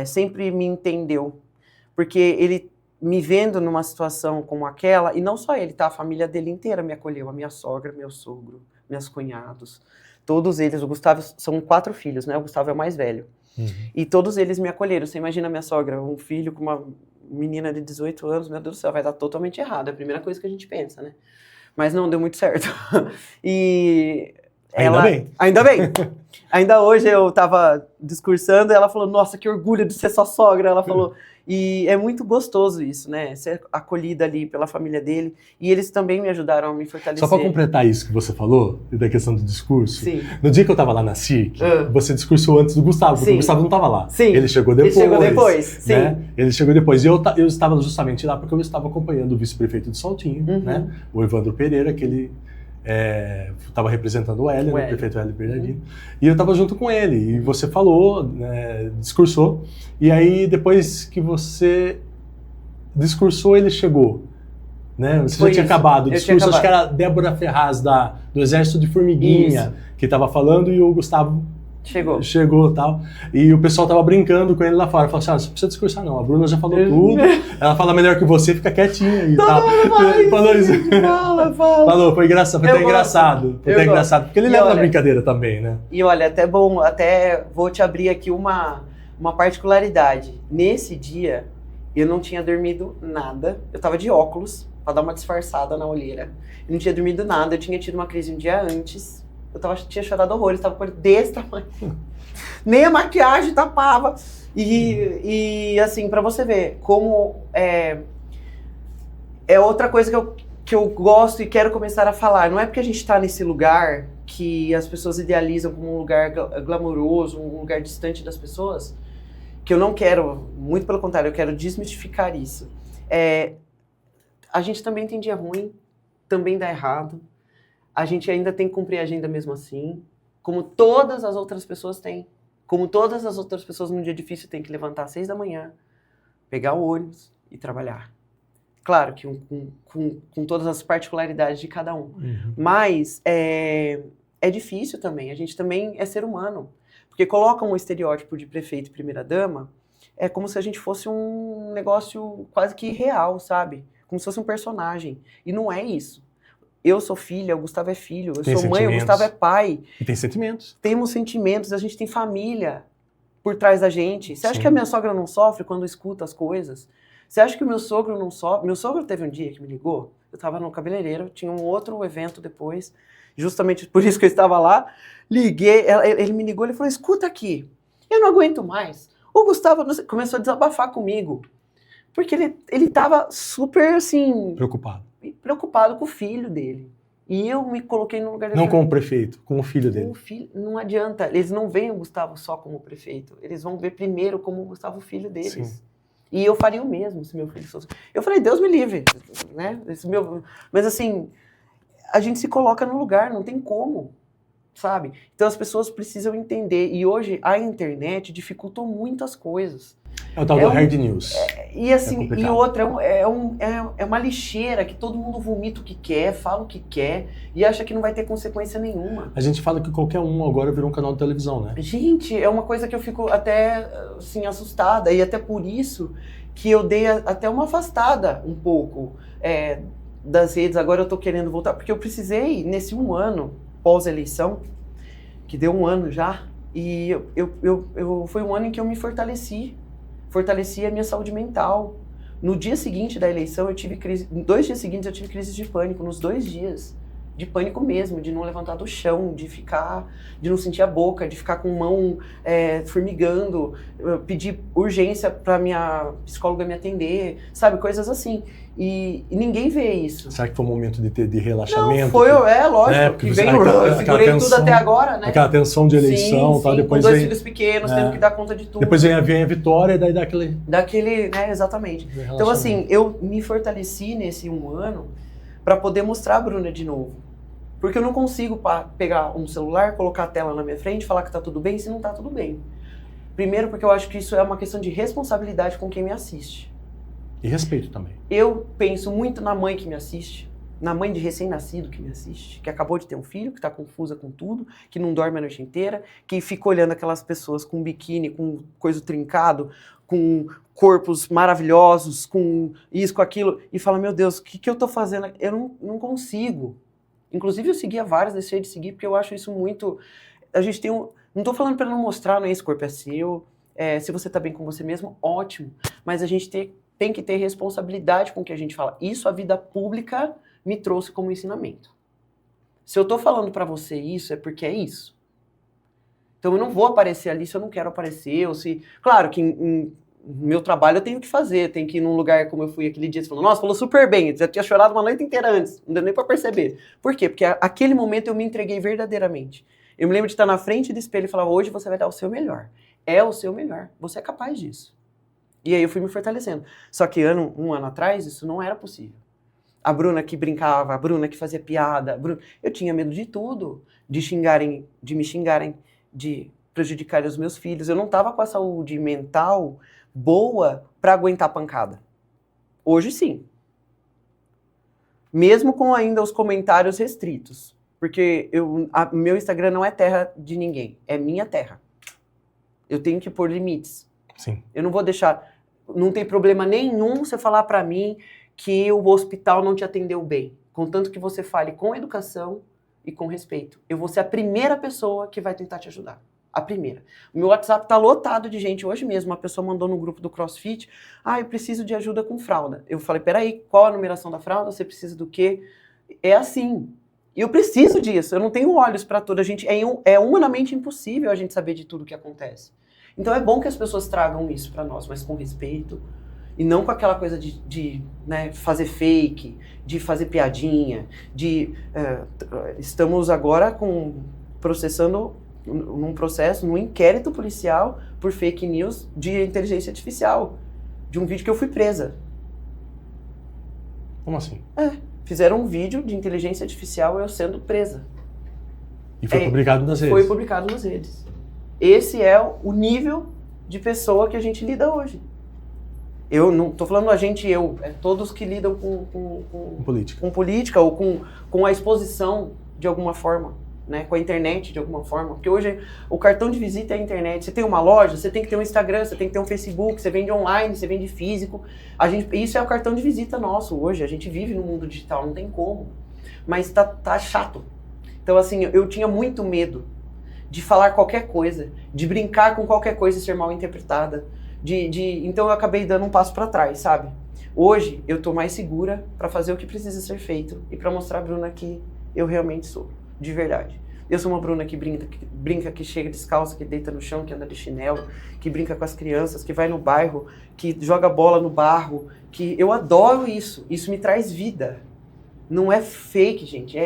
sempre me entendeu. Porque ele, me vendo numa situação como aquela, e não só ele, tá? A família dele inteira me acolheu, a minha sogra, meu sogro, meus cunhados, todos eles. O Gustavo, são 4 filhos, né? O Gustavo é o mais velho. E todos eles me acolheram. Você imagina a minha sogra, um filho com uma menina de 18 anos, meu Deus do céu, vai dar totalmente errado. É a primeira coisa que a gente pensa, né? Mas não, deu muito certo. E ela... Ainda bem. Ainda bem. Ainda hoje eu tava discursando e ela falou, nossa, que orgulho de ser sua sogra. Ela falou... E é muito gostoso isso, né? Ser acolhida ali pela família dele. E eles também me ajudaram a me fortalecer. Só para completar isso que você falou, da questão do discurso. Sim. No dia que eu estava lá na CIRC, você discursou antes do Gustavo, porque Sim. o Gustavo não estava lá. Sim. Ele chegou depois. Ele chegou depois, né? sim. Ele chegou depois. E eu estava justamente lá porque eu estava acompanhando o vice-prefeito de Saltinho, né? O Evandro Pereira, que ele estava representando o Hélio, o prefeito Hélio Bernardino. E eu estava junto com ele. E você falou, né, discursou. E aí, depois que você discursou, ele chegou, né? Você já tinha acabado o discurso, acho que era a Débora Ferraz, do Exército de Formiguinha, que estava falando, e o Gustavo chegou e tal. E o pessoal tava brincando com ele lá fora. Falou assim, você não precisa discursar não, a Bruna já falou tudo, ela fala melhor que você, fica quietinha e tal. Falou isso. Fala. Falou, foi engraçado, foi até engraçado. Foi até engraçado, porque ele leva na brincadeira também, né? E olha, até vou te abrir aqui uma particularidade. Nesse dia, eu não tinha dormido nada. Eu tava de óculos, pra dar uma disfarçada na olheira. Eu não tinha dormido nada, eu tinha tido uma crise um dia antes. Eu tinha chorado horrores, tava com o olho desse tamanho. Nem a maquiagem tapava. E assim, pra você ver como é outra coisa que eu gosto e quero começar a falar. Não é porque a gente tá nesse lugar que as pessoas idealizam como um lugar glamouroso, um lugar distante das pessoas, que eu não quero, muito pelo contrário, eu quero desmistificar isso. A gente também tem dia ruim, também dá errado. A gente ainda tem que cumprir a agenda mesmo assim, como todas as outras pessoas têm. Como todas as outras pessoas num dia difícil têm que levantar às 6 da manhã, pegar o ônibus e trabalhar. Claro que com todas as particularidades de cada um. Mas é difícil também, a gente também é ser humano. Porque colocam um estereótipo de prefeito e primeira-dama, é como se a gente fosse um negócio quase que real, sabe? Como se fosse um personagem. E não é isso. Eu sou filha, o Gustavo é filho. Eu sou mãe, o Gustavo é pai. E tem sentimentos. Temos sentimentos, a gente tem família por trás da gente. Você acha que a minha sogra não sofre quando escuta as coisas? Você acha que o meu sogro não sofre? Meu sogro teve um dia que me ligou, eu tava no cabeleireiro, tinha um outro evento depois, justamente por isso que eu estava lá. Liguei, ele me ligou, ele falou, escuta aqui, eu não aguento mais. O Gustavo começou a desabafar comigo, porque ele tava super, assim... Preocupado com o filho dele. E eu me coloquei no lugar dele. Não com o prefeito, com o filho dele. Com o filho, não adianta, eles não veem o Gustavo só como prefeito, eles vão ver primeiro como o Gustavo, filho deles. Sim. E eu faria o mesmo se meu filho fosse... Eu falei, Deus me livre, né? Mas assim, a gente se coloca no lugar, não tem como, sabe? Então as pessoas precisam entender. E hoje a internet dificultou muitas coisas. É o tal do hard news. E assim, e outra, é uma lixeira que todo mundo vomita o que quer, fala o que quer e acha que não vai ter consequência nenhuma. A gente fala que qualquer um agora virou um canal de televisão, né? Gente, é uma coisa que eu fico até assim, assustada, e até por isso que eu dei até uma afastada um pouco das redes. Agora eu tô querendo voltar, porque eu precisei, nesse um ano pós-eleição, que deu um ano já, e foi um ano em que eu me fortaleci a minha saúde mental. No dia seguinte da eleição, eu tive crise, 2 dias seguintes eu tive crise de pânico, nos 2 dias. De pânico mesmo, de não levantar do chão, de não sentir a boca, de ficar com mão formigando, pedir urgência para minha psicóloga me atender, sabe, coisas assim. E ninguém vê isso. Será que foi um momento de relaxamento? Não, foi, lógico, que veio, segurei tudo até agora, né? Aquela tensão de eleição, tal, depois com 2 filhos pequenos, tendo que dar conta de tudo. Depois vem a vitória e daí dá aquele... né, exatamente. Então assim, eu me fortaleci nesse um ano para poder mostrar a Bruna de novo. Porque eu não consigo pegar um celular, colocar a tela na minha frente, falar que tá tudo bem, se não tá tudo bem. Primeiro porque eu acho que isso é uma questão de responsabilidade com quem me assiste. E respeito também. Eu penso muito na mãe que me assiste, na mãe de recém-nascido que me assiste, que acabou de ter um filho, que está confusa com tudo, que não dorme a noite inteira, que fica olhando aquelas pessoas com biquíni, com coisa trincado, com corpos maravilhosos, com isso, com aquilo, e fala, meu Deus, o que eu tô fazendo? Eu não consigo. Inclusive eu seguia vários, deixei de seguir, porque eu acho isso muito... A gente tem um... Não tô falando para não mostrar, né, esse corpo é seu, se você tá bem com você mesmo, ótimo, mas a gente tem que ter responsabilidade com o que a gente fala. Isso a vida pública me trouxe como ensinamento. Se eu tô falando para você isso, é porque é isso. Então eu não vou aparecer ali se eu não quero aparecer, ou se... Claro que no meu trabalho eu tenho que fazer, tenho que ir num lugar como eu fui aquele dia, você falou, nossa, falou super bem, já tinha chorado uma noite inteira antes, não deu nem pra perceber. Por quê? Porque aquele momento eu me entreguei verdadeiramente. Eu me lembro de estar na frente do espelho e falar, hoje você vai dar o seu melhor. É o seu melhor, você é capaz disso. E aí eu fui me fortalecendo. Só que um ano atrás, isso não era possível. A Bruna que brincava, a Bruna que fazia piada, eu tinha medo de tudo, de me xingarem, de prejudicarem os meus filhos. Eu não estava com a saúde mental boa para aguentar pancada. Hoje sim. Mesmo com ainda os comentários restritos. Porque meu Instagram não é terra de ninguém, é minha terra. Eu tenho que pôr limites. Sim. Eu não vou deixar... Não tem problema nenhum você falar para mim que o hospital não te atendeu bem. Contanto que você fale com educação e com respeito. Eu vou ser a primeira pessoa que vai tentar te ajudar. A primeira. O meu WhatsApp tá lotado de gente. Hoje mesmo, uma pessoa mandou no grupo do CrossFit, eu preciso de ajuda com fralda. Eu falei, peraí, qual a numeração da fralda? Você precisa do quê? É assim. E eu preciso disso. Eu não tenho olhos para toda a gente. É humanamente impossível a gente saber de tudo que acontece. Então é bom que as pessoas tragam isso para nós, mas com respeito. E não com aquela coisa de né, fazer fake, de fazer piadinha, estamos agora processando num inquérito policial por fake news de inteligência artificial, de um vídeo que eu fui presa. Como assim? Fizeram um vídeo de inteligência artificial eu sendo presa. E foi publicado nas redes? Foi publicado nas redes. Esse é o nível de pessoa que a gente lida hoje. Eu não tô falando todos que lidam com política ou com a exposição de alguma forma, né, com a internet de alguma forma, porque hoje o cartão de visita é a internet. Você tem uma loja, você tem que ter um Instagram, você tem que ter um Facebook, você vende online, você vende físico. Isso é o cartão de visita nosso hoje, a gente vive no mundo digital, não tem como. Mas tá chato. Então assim, eu tinha muito medo de falar qualquer coisa, de brincar com qualquer coisa e ser mal interpretada. Então eu acabei dando um passo para trás, sabe? Hoje eu tô mais segura para fazer o que precisa ser feito e para mostrar a Bruna que eu realmente sou, de verdade. Eu sou uma Bruna que brinca, que chega descalça, que deita no chão, que anda de chinelo, que brinca com as crianças, que vai no bairro, que joga bola no barro, que eu adoro isso. Isso me traz vida. Não é fake, gente.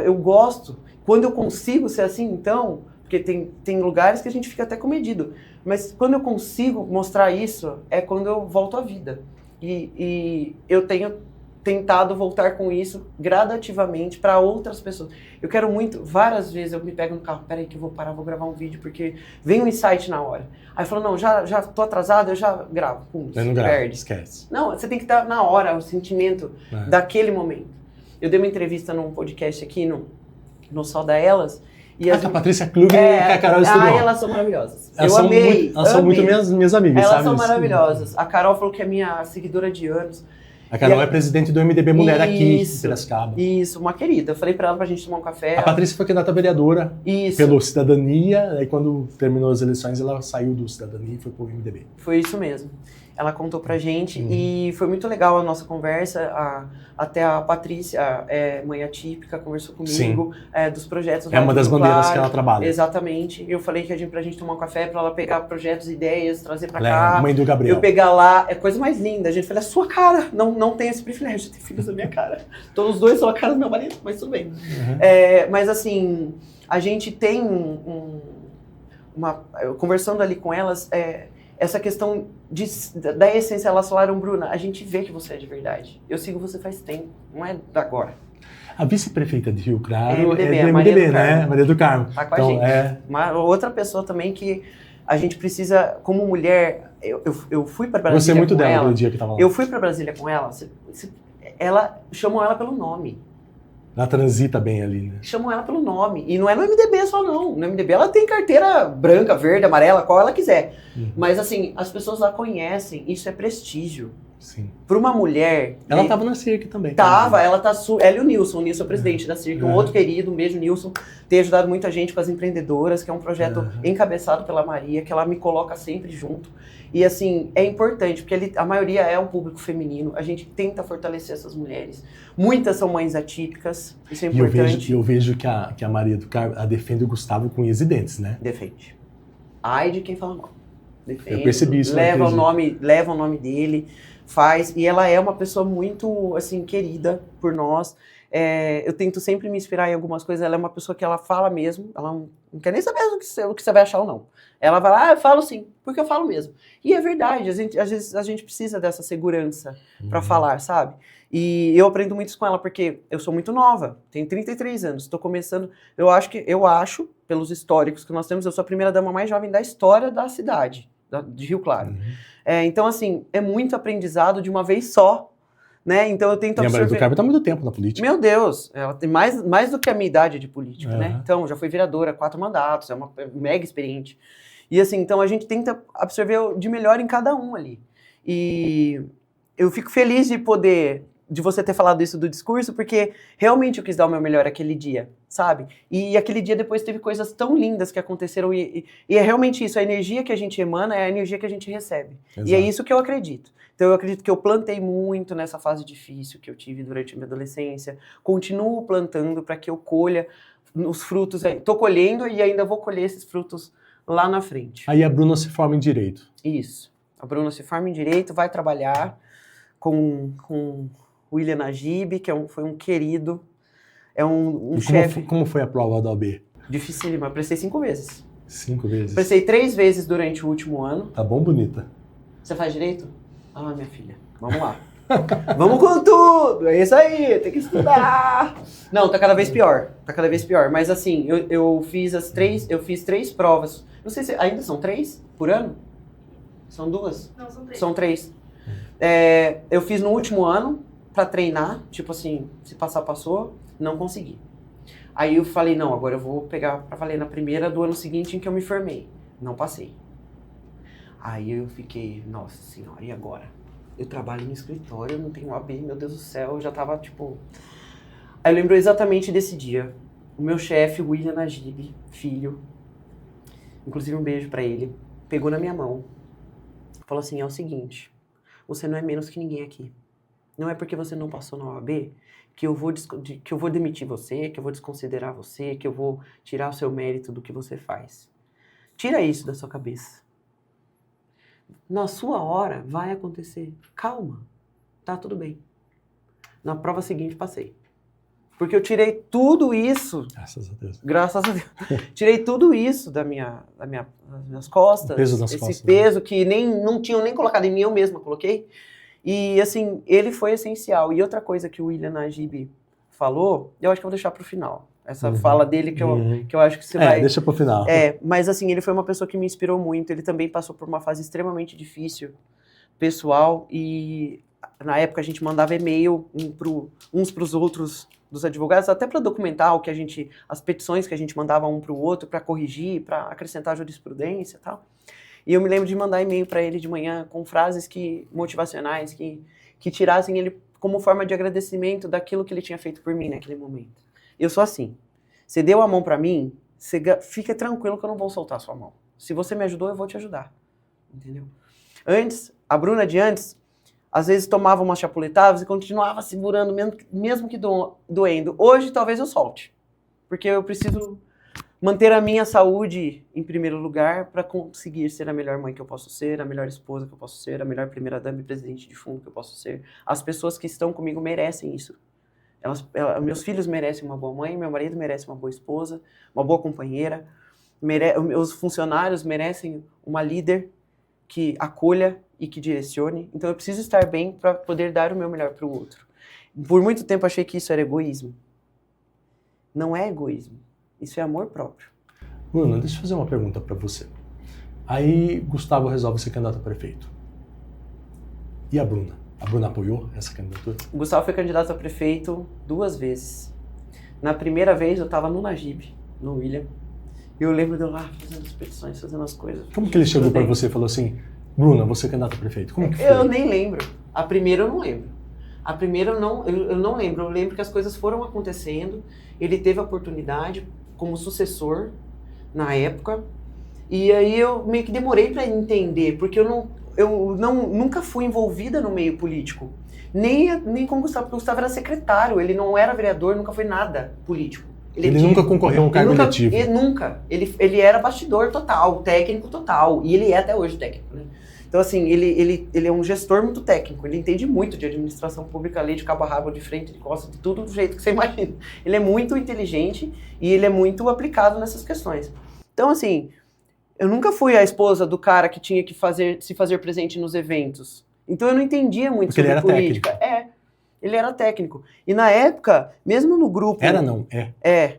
Eu gosto. Quando eu consigo ser assim, então, porque tem lugares que a gente fica até comedido, mas quando eu consigo mostrar isso, é quando eu volto à vida. E eu tenho tentado voltar com isso gradativamente para outras pessoas. Eu quero muito, várias vezes eu me pego no carro, peraí que eu vou parar, vou gravar um vídeo, porque vem um insight na hora. Aí eu falo, não, já tô atrasado, eu já gravo. Pum, eu não gravo, esquece. Não, você tem que estar na hora, o sentimento daquele momento. Eu dei uma entrevista num podcast aqui no Sol da Elas. E a Patrícia Klug e a Carol Estudou. Elas são maravilhosas. Elas são muito minhas amigas, elas sabe? São maravilhosas. A Carol falou que é minha seguidora de anos. A Carol é presidente do MDB Mulher aqui, em Piracicaba. Isso, uma querida. Eu falei pra ela pra gente tomar um café. A Patrícia foi candidata a vereadora pelo Cidadania, aí quando terminou as eleições ela saiu do Cidadania e foi pro MDB. Foi isso mesmo. Ela contou pra gente e foi muito legal a nossa conversa. Até a Patrícia, mãe atípica, conversou comigo dos projetos. É uma das bandeiras que ela trabalha. Exatamente. Eu falei que pra gente tomar um café, pra ela pegar projetos, ideias, trazer pra cá. Mãe do Gabriel. Eu pegar lá, é coisa mais linda. A gente fala, é sua cara. Não tem esse privilégio de ter filhos da minha cara. Todos os dois são a cara do meu marido, mas tudo bem. Mas assim, a gente tem conversando ali com elas, essa questão da essência, elas falaram, Bruna, a gente vê que você é de verdade. Eu sigo você faz tempo, não é da agora. A vice-prefeita de Rio Claro é do MDB, né? Maria do Carmo. Tá com a gente. Uma outra pessoa também que a gente precisa, como mulher, eu fui para Brasília com ela. Você é muito dela no dia que tava lá. Eu fui para Brasília com ela. chamam ela pelo nome. Ela transita bem ali, né? Chamam ela pelo nome. E não é no MDB só, não. No MDB ela tem carteira branca, verde, amarela, qual ela quiser. Mas, assim, as pessoas lá conhecem. Isso é prestígio. Sim. Para uma mulher... Ela estava na CIRC também. Tava, ela tá... Ela e o Nilson é o presidente da CIRC, um outro querido, um beijo, Nilson. Tem ajudado muita gente com as empreendedoras, que é um projeto encabeçado pela Maria, que ela me coloca sempre junto. E, assim, é importante, porque a maioria é um público feminino. A gente tenta fortalecer essas mulheres. Muitas são mães atípicas, isso é importante. E eu vejo que a Maria do Carmo defende o Gustavo com unhas e dentes, né? Defende. Ai de quem fala mal. Defende. Eu percebi isso. Leva o nome dele, faz. E ela é uma pessoa muito, assim, querida por nós. Eu tento sempre me inspirar em algumas coisas. Ela é uma pessoa que ela fala mesmo. Ela não quer nem saber o que você vai achar ou não. Ela vai lá, eu falo sim, porque eu falo mesmo. E é verdade, às vezes a gente precisa dessa segurança para falar, sabe? E eu aprendo muito isso com ela, porque eu sou muito nova, tenho 33 anos, estou começando, eu acho, pelos históricos que nós temos, eu sou a primeira dama mais jovem da história da cidade, de Rio Claro. Então, assim, é muito aprendizado de uma vez só, né? Então eu tento absorver... E a Maria do Carmo está há muito tempo na política. Meu Deus, ela tem mais do que a minha idade de política, né? Então, já foi vereadora, 4 mandatos, é uma mega experiente. E assim, então a gente tenta absorver o de melhor em cada um ali. E eu fico feliz de você ter falado isso do discurso, porque realmente eu quis dar o meu melhor aquele dia, sabe? E aquele dia depois teve coisas tão lindas que aconteceram e é realmente isso, a energia que a gente emana é a energia que a gente recebe. Exato. E é isso que eu acredito. Então eu acredito que eu plantei muito nessa fase difícil que eu tive durante a minha adolescência, continuo plantando para que eu colha os frutos, tô colhendo e ainda vou colher esses frutos lá na frente. Aí a Bruna se forma em Direito. Isso. A Bruna se forma em Direito, vai trabalhar com o William Najib, que foi um querido, é um chefe... Como foi a prova da OAB? Dificílima, eu prestei 5 vezes. 5 vezes? Prestei 3 vezes durante o último ano. Tá bom, bonita? Você faz Direito? Ah, minha filha, vamos lá. Vamos com tudo, é isso aí, tem que estudar. Não, tá cada vez pior, mas assim, eu fiz 3 provas, não sei se ainda são 3 por ano? São 2? Não, são 3. São 3. Eu fiz no último ano, pra treinar, tipo assim, se passar, passou, não consegui. Aí eu falei, não, agora eu vou pegar pra valer na primeira do ano seguinte em que eu me formei. Não passei. Aí eu fiquei, nossa senhora, e agora? Eu trabalho no escritório, eu não tenho OAB, meu Deus do céu, eu já tava, tipo... Aí eu lembro exatamente desse dia. O meu chefe, William Najib, filho, inclusive um beijo pra ele, pegou na minha mão, falou assim, é o seguinte, você não é menos que ninguém aqui. Não é porque você não passou na OAB que eu vou demitir você, que eu vou desconsiderar você, que eu vou tirar o seu mérito do que você faz. Tira isso da sua cabeça. Na sua hora vai acontecer. Calma, tá tudo bem. Na prova seguinte passei. Porque eu tirei tudo isso. Graças a Deus. Graças a Deus. Tirei tudo isso das minhas costas. O peso das esse costas, peso, né? que não tinham nem colocado em mim, eu mesma coloquei. E assim, ele foi essencial. E outra coisa que o William Najib falou, eu acho que eu vou deixar pro final. Essa fala dele que eu acho que você vai... deixa pro final. Mas assim, ele foi uma pessoa que me inspirou muito. Ele também passou por uma fase extremamente difícil, pessoal, e na época a gente mandava e-mail uns pros outros dos advogados, até para documentar as petições que a gente mandava um pro outro, para corrigir, para acrescentar jurisprudência e tal. E eu me lembro de mandar e-mail para ele de manhã com frases motivacionais que tirassem ele como forma de agradecimento daquilo que ele tinha feito por mim naquele momento. Eu sou assim. Você deu a mão pra mim, fica tranquilo que eu não vou soltar a sua mão. Se você me ajudou, eu vou te ajudar. Entendeu? Antes, a Bruna de antes, às vezes tomava umas chapuletadas e continuava segurando, mesmo que doendo. Hoje, talvez eu solte. Porque eu preciso manter a minha saúde em primeiro lugar para conseguir ser a melhor mãe que eu posso ser, a melhor esposa que eu posso ser, a melhor primeira-dama e presidente de fundo que eu posso ser. As pessoas que estão comigo merecem isso. Meus filhos merecem uma boa mãe, meu marido merece uma boa esposa, uma boa companheira, os funcionários merecem uma líder que acolha e que direcione. Então eu preciso estar bem para poder dar o meu melhor para o outro. Por muito tempo achei que isso era egoísmo. Não é egoísmo, isso é amor próprio. Bruna, deixa eu fazer uma pergunta para você. Aí Gustavo resolve ser candidato a prefeito. E a Bruna? A Bruna apoiou essa candidatura? O Gustavo foi candidato a prefeito 2 vezes. Na primeira vez eu estava no Najib, no William. E eu lembro de eu lá fazendo as petições, fazendo as coisas. Como que ele chegou para você e falou assim, Bruna, você é candidato a prefeito? Como que foi? Eu nem lembro. A primeira eu não lembro. A primeira eu não lembro. Eu lembro que as coisas foram acontecendo. Ele teve a oportunidade como sucessor na época. E aí eu meio que demorei para entender, porque eu nunca fui envolvida no meio político. Nem com o Gustavo, porque o Gustavo era secretário, ele não era vereador, nunca foi nada político. Ele nunca concorreu a um cargo eletivo. Nunca. Ele era bastidor total, técnico total. E ele é até hoje técnico, né? Então, assim, ele é um gestor muito técnico. Ele entende muito de administração pública, lei de cabo a rabo, de frente, de costa, de tudo do jeito que você imagina. Ele é muito inteligente e ele é muito aplicado nessas questões. Então, assim, eu nunca fui a esposa do cara que tinha que se fazer presente nos eventos. Então, eu não entendia muito porque sobre ele era política. Técnico. Ele era técnico. E na época, mesmo no grupo... Era não, é.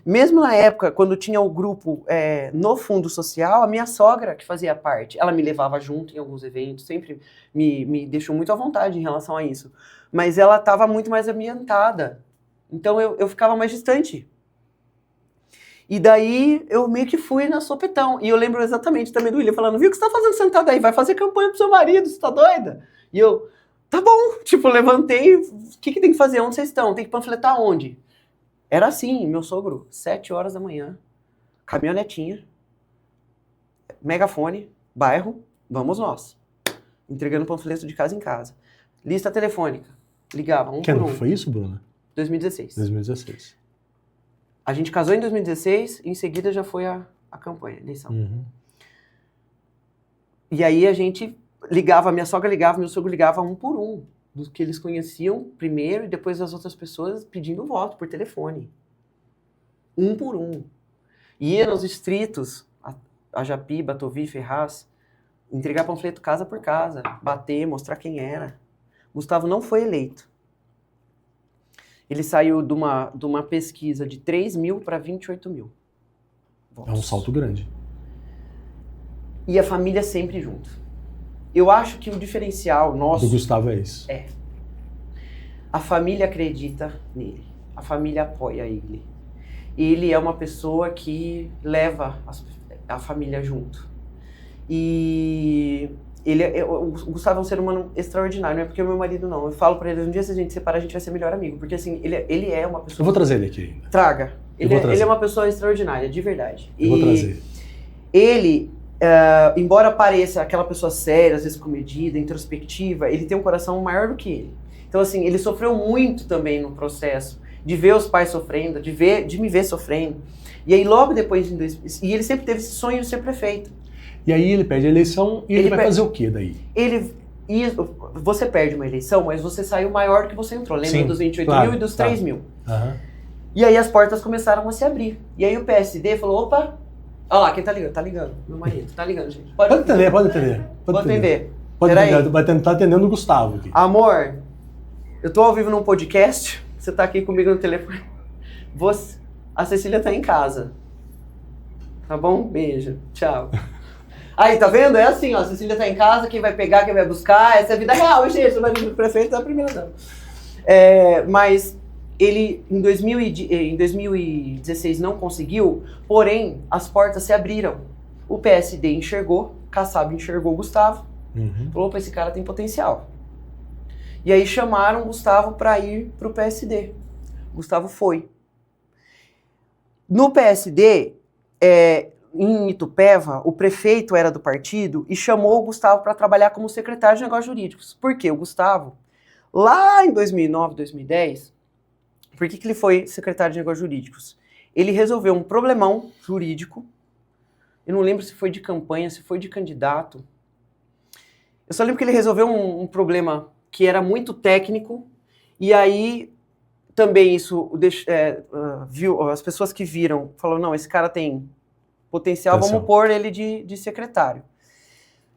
Mesmo na época, quando tinha o grupo no Fundo Social, a minha sogra que fazia parte, ela me levava junto em alguns eventos, sempre me deixou muito à vontade em relação a isso. Mas ela estava muito mais ambientada. Então eu ficava mais distante. E daí eu meio que fui na sopetão. E eu lembro exatamente também do William falando, viu o que você tá fazendo sentado aí? Vai fazer campanha pro seu marido, você tá doida? E eu... Tá bom, tipo, levantei, o que tem que fazer? Onde vocês estão? Tem que panfletar onde? Era assim, meu sogro, 7 horas da manhã, caminhonetinha, megafone, bairro, vamos nós. Entregando panfleto de casa em casa. Lista telefônica, ligava um Que por ano um. foi isso, Bruna? 2016. 2016. A gente casou em 2016, em seguida já foi a campanha, a eleição. Uhum. E aí a gente... ligava, minha sogra ligava, meu sogro ligava um por um, dos que eles conheciam primeiro e depois as outras pessoas pedindo voto por telefone. Um por um. Ia nos distritos, a Japiba, Tovi, Ferraz, entregar panfleto casa por casa, bater, mostrar quem era. Gustavo não foi eleito. Ele saiu de uma pesquisa de 3 mil para 28 mil votos. É um salto grande. E a família sempre junto. Eu acho que o diferencial nosso... Do Gustavo é isso. A família acredita nele. A família apoia ele. Ele é uma pessoa que leva a família junto. E o Gustavo é um ser humano extraordinário. Não é porque é meu marido, não. Eu falo pra ele, um dia se a gente separar, a gente vai ser melhor amigo. Porque assim, ele é uma pessoa... Eu vou trazer ele aqui ainda. Traga. Ele é uma pessoa extraordinária, de verdade. Eu vou trazer. Ele... embora pareça aquela pessoa séria, às vezes comedida, introspectiva, ele tem um coração maior do que ele. Então, assim, ele sofreu muito também no processo de ver os pais sofrendo, de me ver sofrendo. E aí, logo depois, e ele sempre teve esse sonho de ser prefeito. E aí ele perde a eleição e ele vai fazer o quê daí? Você perde uma eleição, mas você saiu maior do que você entrou. Lembra? Sim, dos 28 mil e dos 3 mil. Uhum. E aí as portas começaram a se abrir. E aí o PSD falou, opa... Olha lá, quem tá ligando? Tá ligando, meu marido. Tá ligando, gente. Pode atender. Vou atender. Pode atender. Vai tentar atendendo o Gustavo aqui. Amor, eu tô ao vivo num podcast, você tá aqui comigo no telefone. A Cecília tá em casa. Tá bom? Beijo. Tchau. Aí, tá vendo? É assim, ó. A Cecília tá em casa, quem vai pegar, quem vai buscar. Essa é a vida real, gente. O marido do prefeito é a primeira dama. Mas... ele, em 2016, não conseguiu, porém, as portas se abriram. O PSD enxergou, Kassab enxergou o Gustavo, falou, opa, esse cara tem potencial. E aí chamaram o Gustavo para ir para o PSD. O Gustavo foi. No PSD, em Itupeva, o prefeito era do partido e chamou o Gustavo para trabalhar como secretário de Negócios Jurídicos. Por quê? O Gustavo, lá em 2009, 2010... Por que ele foi secretário de Negócios Jurídicos? Ele resolveu um problemão jurídico. Eu não lembro se foi de campanha, se foi de candidato. Eu só lembro que ele resolveu um problema que era muito técnico. E aí, também isso, viu, as pessoas que viram, falaram, não, esse cara tem potencial, vamos pôr ele de secretário.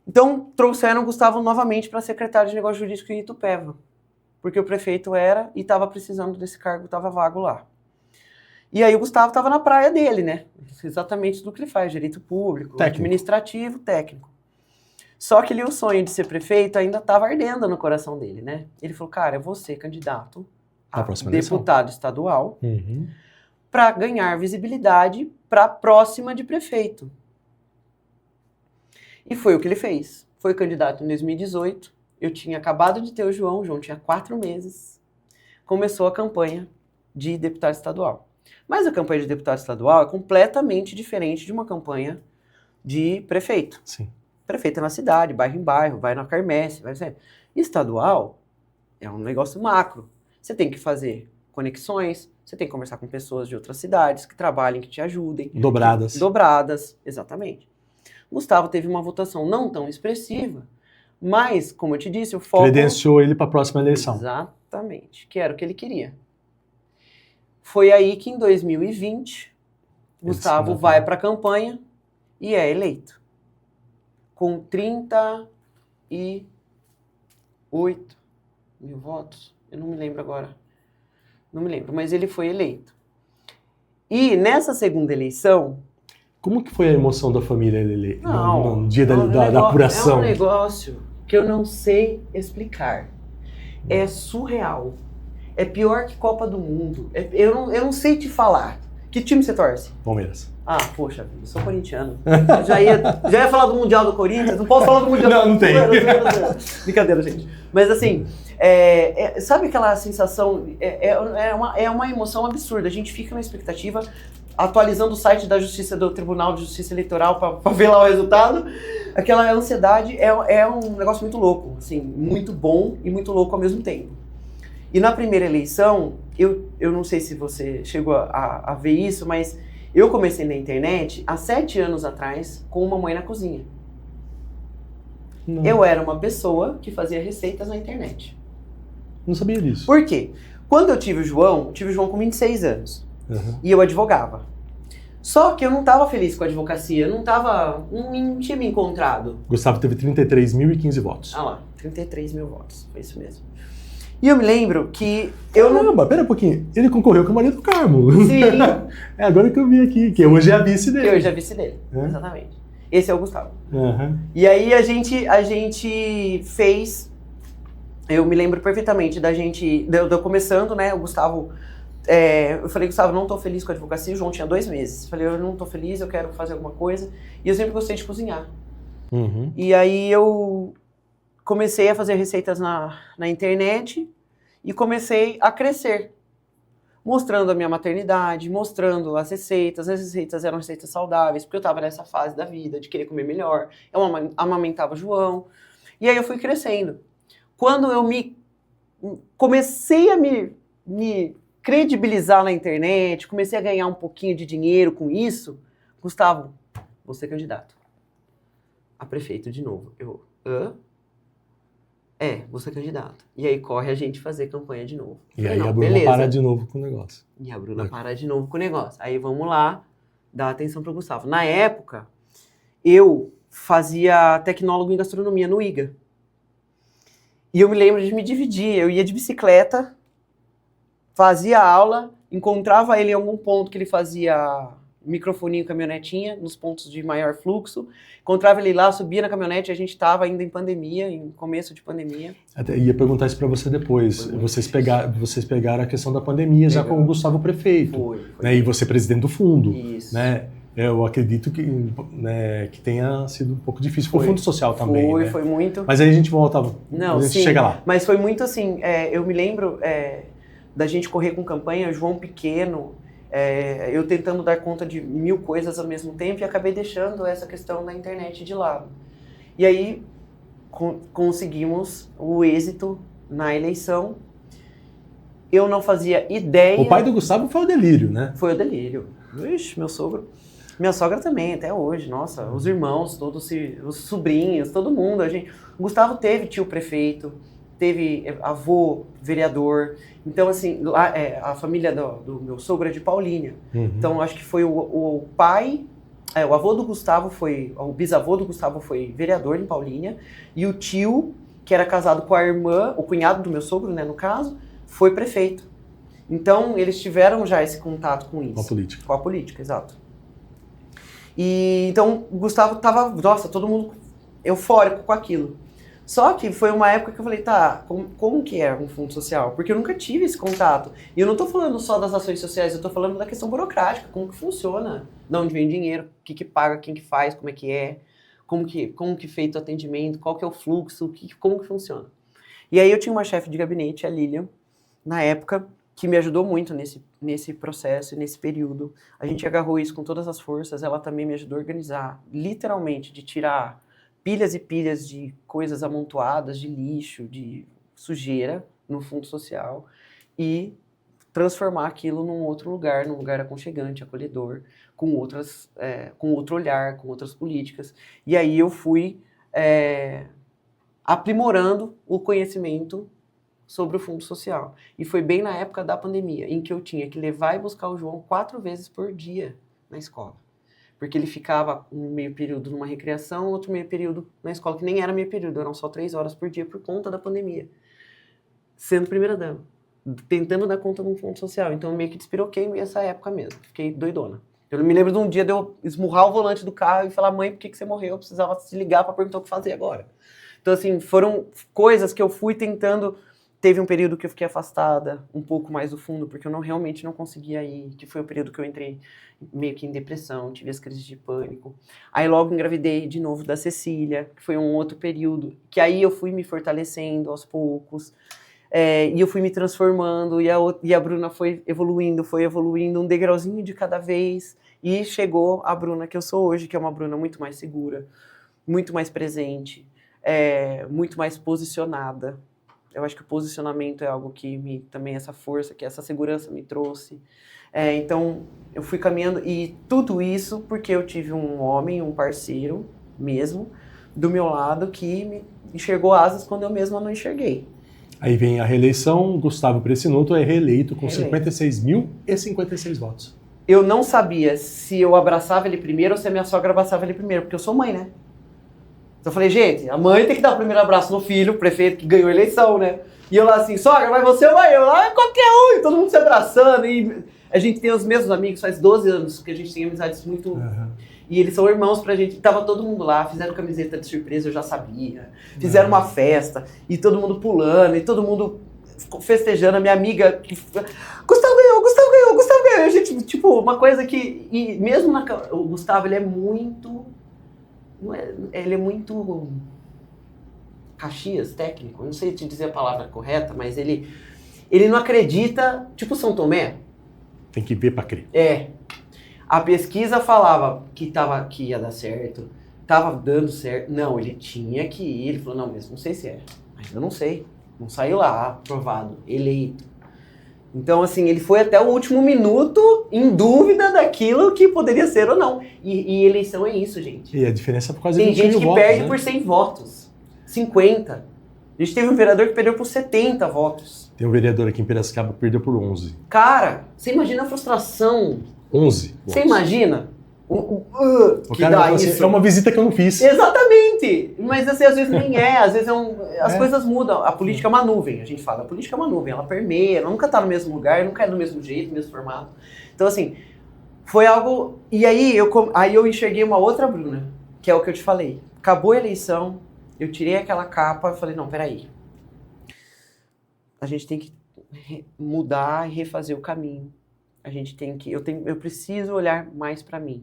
Então, trouxeram o Gustavo novamente para secretário de Negócios Jurídicos em Itupeva. Porque o prefeito era e estava precisando desse cargo, estava vago lá. E aí o Gustavo estava na praia dele, né? Exatamente do que ele faz, direito público, técnico. Administrativo, técnico. Só que o sonho de ser prefeito ainda estava ardendo no coração dele, né? Ele falou, cara, eu vou ser candidato a deputado estadual para ganhar visibilidade para a próxima de prefeito. E foi o que ele fez. Foi candidato em 2018. Eu tinha acabado de ter o João tinha 4 meses. Começou a campanha de deputado estadual. Mas a campanha de deputado estadual é completamente diferente de uma campanha de prefeito. Sim. Prefeito é na cidade, bairro em bairro, vai na quermesse, vai ser. Estadual é um negócio macro. Você tem que fazer conexões, você tem que conversar com pessoas de outras cidades que trabalhem, que te ajudem. Dobradas, exatamente. Gustavo teve uma votação não tão expressiva, mas, como eu te disse, o foco... Credenciou ele para a próxima eleição. Exatamente, que era o que ele queria. Foi aí que em 2020, Gustavo vai para a campanha e é eleito. Com 38 mil votos. Eu não me lembro agora. Não me lembro, mas ele foi eleito. E nessa segunda eleição... Como que foi a emoção da família no dia da negócio, apuração? É um negócio que eu não sei explicar. É surreal. É pior que Copa do Mundo. Eu não sei te falar. Que time você torce? Palmeiras. Ah, poxa, eu sou corintiano. Eu já ia falar do Mundial do Corinthians, não posso falar do Mundial do Corinthians. Não tem. Brincadeira, gente. Mas assim, sabe aquela sensação, é uma emoção absurda. A gente fica na expectativa, atualizando o site da Justiça, do Tribunal de Justiça Eleitoral para ver lá o resultado. Aquela ansiedade é um negócio muito louco, assim, muito bom e muito louco ao mesmo tempo. E na primeira eleição, eu não sei se você chegou a ver isso, mas eu comecei na internet há 7 anos atrás com uma mãe na cozinha. Não. Eu era uma pessoa que fazia receitas na internet. Não sabia disso. Por quê? Quando eu tive o João com 26 anos. E eu advogava. Só que eu não estava feliz com a advocacia, não tinha me encontrado. Gustavo teve 33.015 votos. Ah lá, 33 mil votos, foi isso mesmo. E eu me lembro que Caramba, pera um pouquinho. Ele concorreu com a Maria do Carmo. Sim. É agora que eu vi aqui, que hoje é a vice dele. Que hoje é a vice dele, exatamente. Esse é o Gustavo. Uhum. E aí a gente fez... Eu me lembro perfeitamente de eu começando, né, o Gustavo... eu falei, Gustavo, não tô feliz com a advocacia. O João tinha 2 meses. Eu falei, eu não tô feliz, eu quero fazer alguma coisa. E eu sempre gostei de cozinhar. E aí eu comecei a fazer receitas na internet e comecei a crescer. Mostrando a minha maternidade, mostrando as receitas eram receitas saudáveis, porque eu estava nessa fase da vida, de querer comer melhor. Eu amamentava o João. E aí eu fui crescendo. Quando eu comecei a me credibilizar na internet, comecei a ganhar um pouquinho de dinheiro com isso, Gustavo, vou ser candidato a prefeito de novo. Vou ser candidato. E aí corre a gente fazer campanha de novo. E aí a Bruna para de novo com o negócio. E a Bruna para de novo com o negócio. Aí vamos lá, dar atenção para o Gustavo. Na época, eu fazia tecnólogo em gastronomia no IGA. E eu me lembro de me dividir. Eu ia de bicicleta, fazia aula, encontrava ele em algum ponto que ele fazia microfoninho, caminhonetinha, nos pontos de maior fluxo. Encontrava ele lá, subia na caminhonete, a gente estava ainda em pandemia, em começo de pandemia. Até ia perguntar isso para você depois. Vocês pegaram a questão da pandemia já com o Gustavo prefeito. Foi. Né? E você presidente do fundo. Isso. Né? Eu acredito que tenha sido um pouco difícil. Foi o Fundo Social também. Né? Foi muito. Mas aí a gente volta, a gente chega lá. Mas foi muito assim, eu me lembro da gente correr com campanha, João pequeno, eu tentando dar conta de 1000 coisas ao mesmo tempo e acabei deixando essa questão da internet de lado. E aí conseguimos o êxito na eleição. Eu não fazia ideia... O pai do Gustavo foi o delírio, né? Foi o delírio. Ixi, meu sogro. Minha sogra também, até hoje. Nossa, os irmãos, todos os sobrinhos, todo mundo. O Gustavo teve tio prefeito, teve avô vereador. Então, assim, lá, a família do meu sogro é de Paulínia. Então, acho que foi o pai... o avô do Gustavo o bisavô do Gustavo foi vereador em Paulínia. E o tio, que era casado com a irmã, o cunhado do meu sogro, né, no caso, foi prefeito. Então, eles tiveram já esse contato com isso. Com a política. Com a política, exato. E então, o Gustavo tava... Nossa, todo mundo eufórico com aquilo. Só que foi uma época que eu falei, tá, como que é um fundo social? Porque eu nunca tive esse contato. E eu não tô falando só das ações sociais, eu tô falando da questão burocrática, como que funciona, de onde vem o dinheiro, o que que paga, quem que faz, como é, como que é feito o atendimento, qual que é o fluxo, como que funciona. E aí eu tinha uma chefe de gabinete, a Lilian, na época, que me ajudou muito nesse processo, nesse período. A gente agarrou isso com todas as forças, ela também me ajudou a organizar, literalmente, de tirar pilhas e pilhas de coisas amontoadas, de lixo, de sujeira no fundo social e transformar aquilo num outro lugar, num lugar aconchegante, acolhedor, com outro olhar, com outras políticas. E aí eu fui aprimorando o conhecimento sobre o fundo social. E foi bem na época da pandemia, em que eu tinha que levar e buscar o João 4 vezes por dia na escola. Porque ele ficava um meio período numa recreação, outro meio período na escola, que nem era meio período, eram só 3 horas por dia por conta da pandemia. Sendo primeira-dama, tentando dar conta de um fundo social. Então eu meio que despiroquei nessa época mesmo, fiquei doidona. Eu me lembro de um dia de eu esmurrar o volante do carro e falar, mãe, por que você morreu? Eu precisava se ligar para perguntar o que fazer agora. Então assim, foram coisas que eu fui tentando. Teve um período que eu fiquei afastada um pouco mais do fundo, porque eu realmente não conseguia ir, que foi o período que eu entrei meio que em depressão, tive as crises de pânico. Aí logo engravidei de novo da Cecília, que foi um outro período, que aí eu fui me fortalecendo aos poucos, e eu fui me transformando, e a Bruna foi evoluindo, um degrauzinho de cada vez, e chegou a Bruna que eu sou hoje, que é uma Bruna muito mais segura, muito mais presente, muito mais posicionada. Eu acho que o posicionamento é algo que também essa força, que essa segurança me trouxe. Então, eu fui caminhando, e tudo isso porque eu tive um homem, um parceiro mesmo, do meu lado, que me enxergou asas quando eu mesma não enxerguei. Aí vem a reeleição, Gustavo Precinuto é reeleito com 56.056 votos. Eu não sabia se eu abraçava ele primeiro ou se a minha sogra abraçava ele primeiro, porque eu sou mãe, né? Então eu falei, gente, a mãe tem que dar o primeiro abraço no filho, o prefeito que ganhou a eleição, né? E eu lá assim, sogra, vai você ou vai eu? Lá, qualquer um, e todo mundo se abraçando. E a gente tem os mesmos amigos, faz 12 anos que a gente tem amizades muito... Uhum. E eles são irmãos pra gente. Tava todo mundo lá, fizeram camiseta de surpresa, eu já sabia. Fizeram uma festa, e todo mundo pulando, e todo mundo festejando. A minha amiga, Gustavo ganhou, Gustavo ganhou, Gustavo ganhou. A gente, tipo, uma coisa que... E mesmo o Gustavo, ele é muito... Ele é muito Caxias, técnico, não sei te dizer a palavra correta, mas ele não acredita, tipo São Tomé. Tem que ver para crer. A pesquisa falava que ia dar certo, tava dando certo. Não, ele tinha que ir, ele falou, não, mas não sei se é. Mas eu não sei, não saiu lá, aprovado, eleito. Então, assim, ele foi até o último minuto em dúvida daquilo que poderia ser ou não. E eleição é isso, gente. E a diferença é por causa de 20 mil votos. Tem gente que perde, né, por 100 votos. 50. A gente teve um vereador que perdeu por 70 votos. Tem um vereador aqui em Piracicaba que perdeu por 11. Cara, você imagina a frustração. 11 Você imagina? O cara vai falar assim, é uma visita que eu não fiz. Exatamente! Mas assim, às vezes nem é, às vezes as coisas mudam. A política é uma nuvem, a gente fala. A política é uma nuvem, ela permeia, ela nunca tá no mesmo lugar, nunca é do mesmo jeito, no mesmo formato. Então assim, foi algo... E aí eu enxerguei uma outra Bruna, que é o que eu te falei. Acabou a eleição, eu tirei aquela capa e falei, não, peraí. A gente tem que mudar e refazer o caminho. A gente tem que... Eu preciso olhar mais pra mim.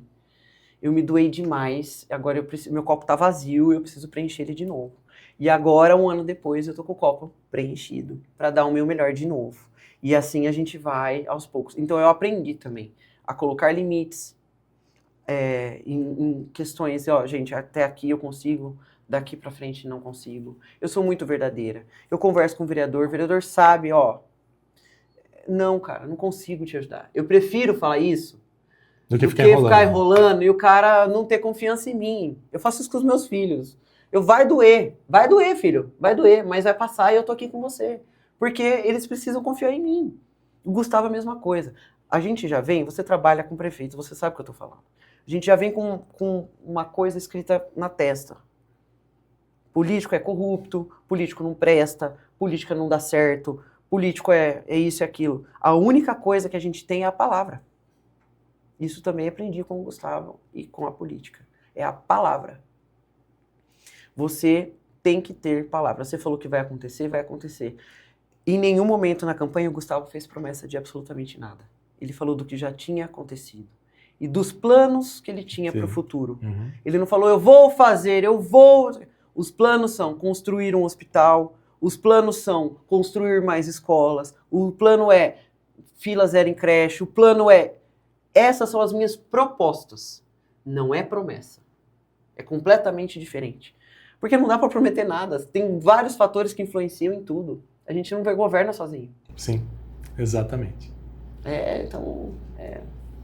Eu me doei demais, agora meu copo tá vazio, eu preciso preencher ele de novo. E agora, um ano depois, eu tô com o copo preenchido, para dar o meu melhor de novo. E assim a gente vai aos poucos. Então eu aprendi também a colocar limites em questões, gente, até aqui eu consigo, daqui pra frente não consigo. Eu sou muito verdadeira. Eu converso com o vereador sabe, não, cara, não consigo te ajudar. Eu prefiro falar isso do que ficar enrolando e o cara não ter confiança em mim. Eu faço isso com os meus filhos. Vai doer, filho, vai doer, mas vai passar e eu tô aqui com você. Porque eles precisam confiar em mim. O Gustavo é a mesma coisa. A gente já vem, você trabalha com prefeitos, você sabe o que eu tô falando. A gente já vem com uma coisa escrita na testa. Político é corrupto, político não presta, política não dá certo, político é isso e aquilo. A única coisa que a gente tem é a palavra. Isso também aprendi com o Gustavo e com a política. É a palavra. Você tem que ter palavra. Você falou que vai acontecer, vai acontecer. Em nenhum momento na campanha o Gustavo fez promessa de absolutamente nada. Ele falou do que já tinha acontecido e dos planos que ele tinha para o futuro. Ele não falou, eu vou fazer, eu vou... Os planos são construir um hospital, os planos são construir mais escolas, o plano é fila zero em creche, o plano é... Essas são as minhas propostas. Não é promessa. É completamente diferente. Porque não dá para prometer nada. Tem vários fatores que influenciam em tudo. A gente não governa sozinho. Sim, exatamente. Então,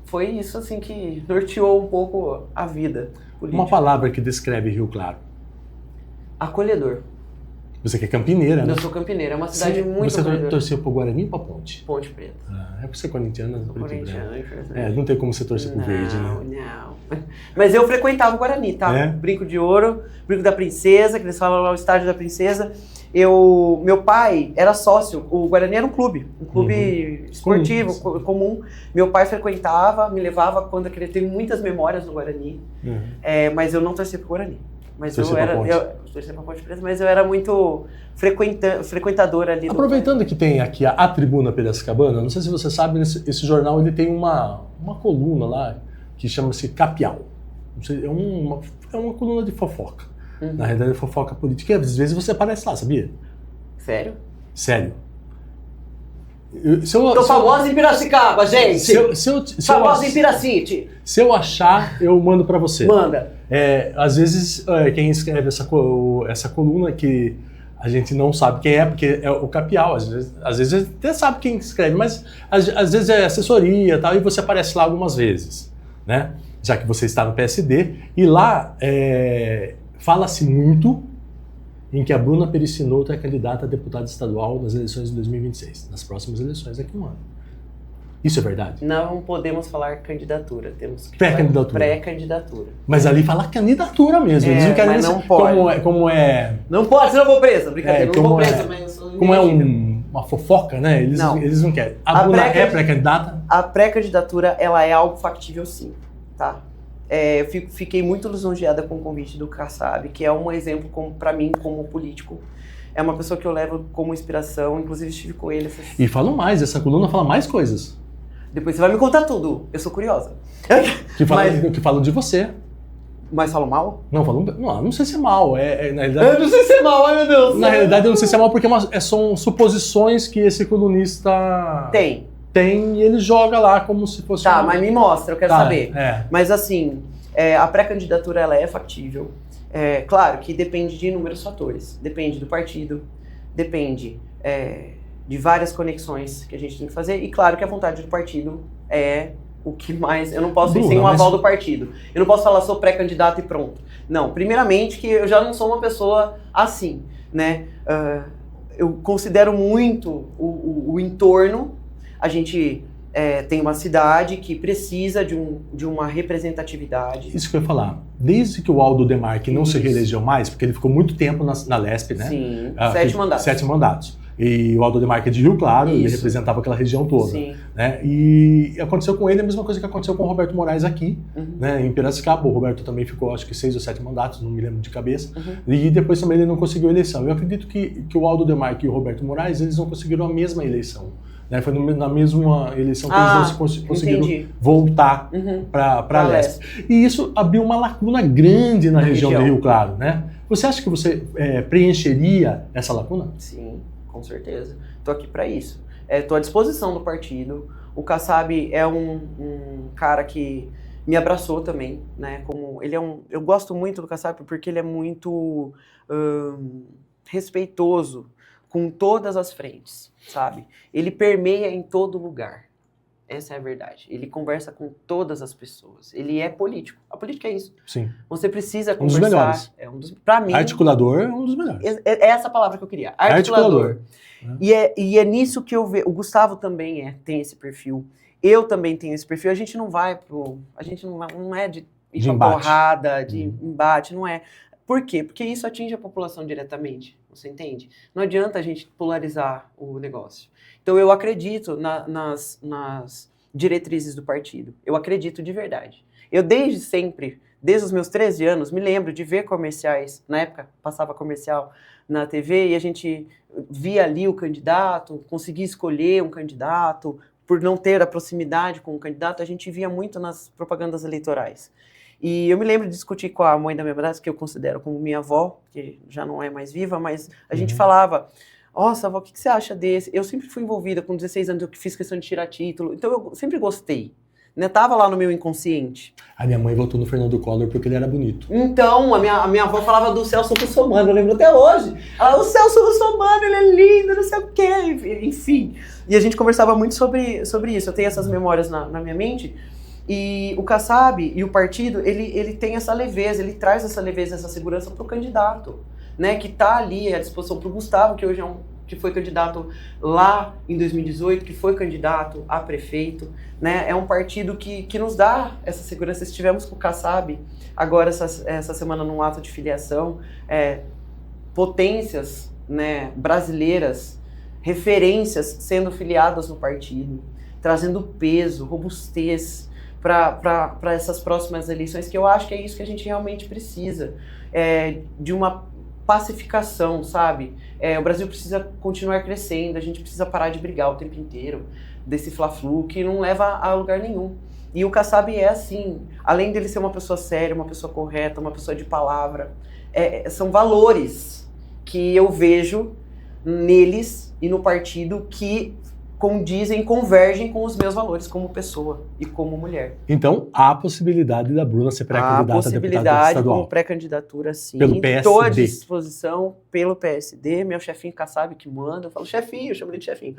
foi isso assim que norteou um pouco a vida política. Uma palavra que descreve Rio Claro. Acolhedor. Você que é campineira, né? Eu sou campineira, é uma cidade muito Você acolhedora. Torceu pro Guarani ou pra Ponte? Ponte Preta. É por ser corintiana, Sou corintiana, infelizmente. não tem como você torcer pro verde, né? Não. Mas eu frequentava o Guarani, tá? Brinco de Ouro, Brinco da Princesa, que eles falam lá o Estádio da Princesa. Meu pai era sócio, o Guarani era um clube esportivo, comum. Meu pai frequentava, me levava quando eu queria ter muitas memórias no Guarani. Mas eu não torcia pro Guarani. Mas eu torcia pra Ponte Preta, mas eu era muito frequentador ali. Aproveitando que tem aqui a Tribuna Piracicabana, não sei se você sabe, esse jornal ele tem uma coluna lá que chama-se Capial. É uma coluna de fofoca. Na realidade é fofoca política e às vezes você aparece lá, sabia? Sério? Sério. Tô famosa em Piracicaba, gente! Famosa em Piracite! Se eu achar, eu mando pra você. Manda! Às vezes, quem escreve essa coluna que a gente não sabe quem é, porque é o Capial. Às vezes até sabe quem escreve, mas às vezes é assessoria e tal, e você aparece lá algumas vezes, né? Já que você está no PSD. E lá fala-se muito em que a Bruna Pericinoto é candidata a deputada estadual nas eleições de 2026, nas próximas eleições daqui a um ano. Isso é verdade? Não podemos falar candidatura, temos que pré-candidatura. falar pré-candidatura. Mas ali fala candidatura mesmo. Eles não querem mas não pode. Não pode, senão eu vou presa. Brincadeira, não vou presa, mas... Como uma fofoca, né? Eles não querem. A Bruna é pré-candidata? A pré-candidatura, ela é algo factível sim, tá? Eu fiquei muito lisonjeada com o convite do Kassab, que é um exemplo para mim como político. É uma pessoa que eu levo como inspiração, inclusive estive com ele. E falam mais, essa coluna fala mais coisas. Depois você vai me contar tudo, eu sou curiosa. Que falam de você. Mas falam mal? Não sei se é mal. Na realidade, eu não sei se é mal, ai meu Deus. Na realidade eu não sei se é mal porque são suposições que esse colunista tem e ele joga lá como se fosse... Tá, mas me mostra, eu quero saber. Mas assim, a pré-candidatura ela é factível. Claro que depende de inúmeros fatores. Depende do partido, depende de várias conexões que a gente tem que fazer. E claro que a vontade do partido é o que mais... Eu não posso ir sem o aval do partido. Eu não posso falar, sou pré-candidato e pronto. Não, primeiramente que eu já não sou uma pessoa assim, né? Eu considero muito o entorno. A gente tem uma cidade que precisa de uma representatividade. Isso que eu ia falar. Desde que o Aldo Demarque não se reelegeu mais, porque ele ficou muito tempo na LESP, né? Sim, 7 mandatos. 7 mandatos. E o Aldo Demarque é de Rio Claro, ele representava aquela região toda. Sim. Né? E aconteceu com ele a mesma coisa que aconteceu com o Roberto Moraes aqui, né, em Piracicaba. O Roberto também ficou, acho que 6 ou 7 mandatos, não me lembro de cabeça. E depois também ele não conseguiu a eleição. Eu acredito que o Aldo Demarque e o Roberto Moraes, eles não conseguiram a mesma eleição. Né? Foi na mesma eleição que eles não conseguiram voltar para a LESP. E isso abriu uma lacuna grande na região de Rio Claro. Né? Você acha que você preencheria essa lacuna? Sim. Com certeza. Estou aqui para isso. Estou à disposição do partido. O Kassab é um cara que me abraçou também, né? Eu gosto muito do Kassab porque ele é muito respeitoso com todas as frentes, sabe? Ele permeia em todo lugar. Essa é a verdade. Ele conversa com todas as pessoas. Ele é político. A política é isso. Sim. Você precisa conversar. Um dos melhores. Para mim. Articulador é um dos melhores. É essa palavra que eu queria. Articulador. E é nisso que eu vejo. O Gustavo também tem esse perfil. Eu também tenho esse perfil. A gente não vai a gente não é de ir pra porrada, de embate, não é. Por quê? Porque isso atinge a população diretamente. Você entende? Não adianta a gente polarizar o negócio. Então eu acredito nas diretrizes do partido. Eu acredito de verdade. Eu desde sempre desde os meus 13 anos, me lembro de ver comerciais, na época passava comercial na TV, e a gente via ali o candidato, conseguia escolher um candidato, por não ter a proximidade com o candidato, a gente via muito nas propagandas eleitorais. E eu me lembro de discutir com a mãe da minha madrasta, que eu considero como minha avó, que já não é mais viva, mas a gente falava, nossa, avó, o que você acha desse? Eu sempre fui envolvida, com 16 anos eu fiz questão de tirar título, então eu sempre gostei. Né, tava lá no meu inconsciente. A minha mãe votou no Fernando Collor porque ele era bonito. Então, a minha avó falava do Celso Russomano, eu lembro até hoje. Ela, o Celso Russomano, ele é lindo, não sei o quê, enfim. E a gente conversava muito sobre isso, eu tenho essas memórias na minha mente. E o Kassab e o partido, ele tem essa leveza, ele traz essa leveza, essa segurança para o candidato, né, que está ali à disposição para o Gustavo, que hoje que foi candidato lá em 2018, que foi candidato a prefeito, né? É um partido que nos dá essa segurança. Estivemos com o Kassab agora essa semana num ato de filiação, potências, né, brasileiras, referências sendo filiadas no partido, trazendo peso, robustez para essas próximas eleições, que eu acho que é isso que a gente realmente precisa, de uma pacificação, sabe? O Brasil precisa continuar crescendo, a gente precisa parar de brigar o tempo inteiro, desse fla-flu que não leva a lugar nenhum. E o Kassab é assim, além dele ser uma pessoa séria, uma pessoa correta, uma pessoa de palavra, são valores que eu vejo neles e no partido que condizem, convergem com os meus valores como pessoa e como mulher. Então, há a possibilidade da Bruna ser pré-candidata a deputada estadual. Há possibilidade como pré-candidatura, sim. Pelo PSD. Estou à disposição pelo PSD, meu chefinho Kassab que manda. Eu falo, chefinho, eu chamo ele de chefinho.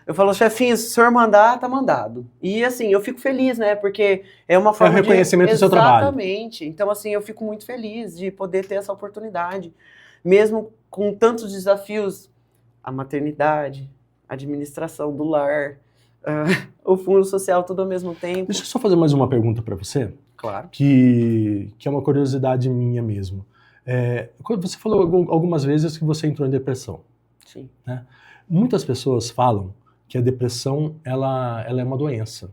Eu falo, chefinho, se o senhor mandar, tá mandado. E assim, eu fico feliz, né, porque é uma forma de... É o reconhecimento do seu trabalho. Exatamente. Então, assim, eu fico muito feliz de poder ter essa oportunidade. Mesmo com tantos desafios, a maternidade, a administração do lar, o fundo social, tudo ao mesmo tempo. Deixa eu só fazer mais uma pergunta para você. Claro. Que é uma curiosidade minha mesmo. Você falou algumas vezes que você entrou em depressão. Sim. Né? Muitas pessoas falam que a depressão ela é uma doença.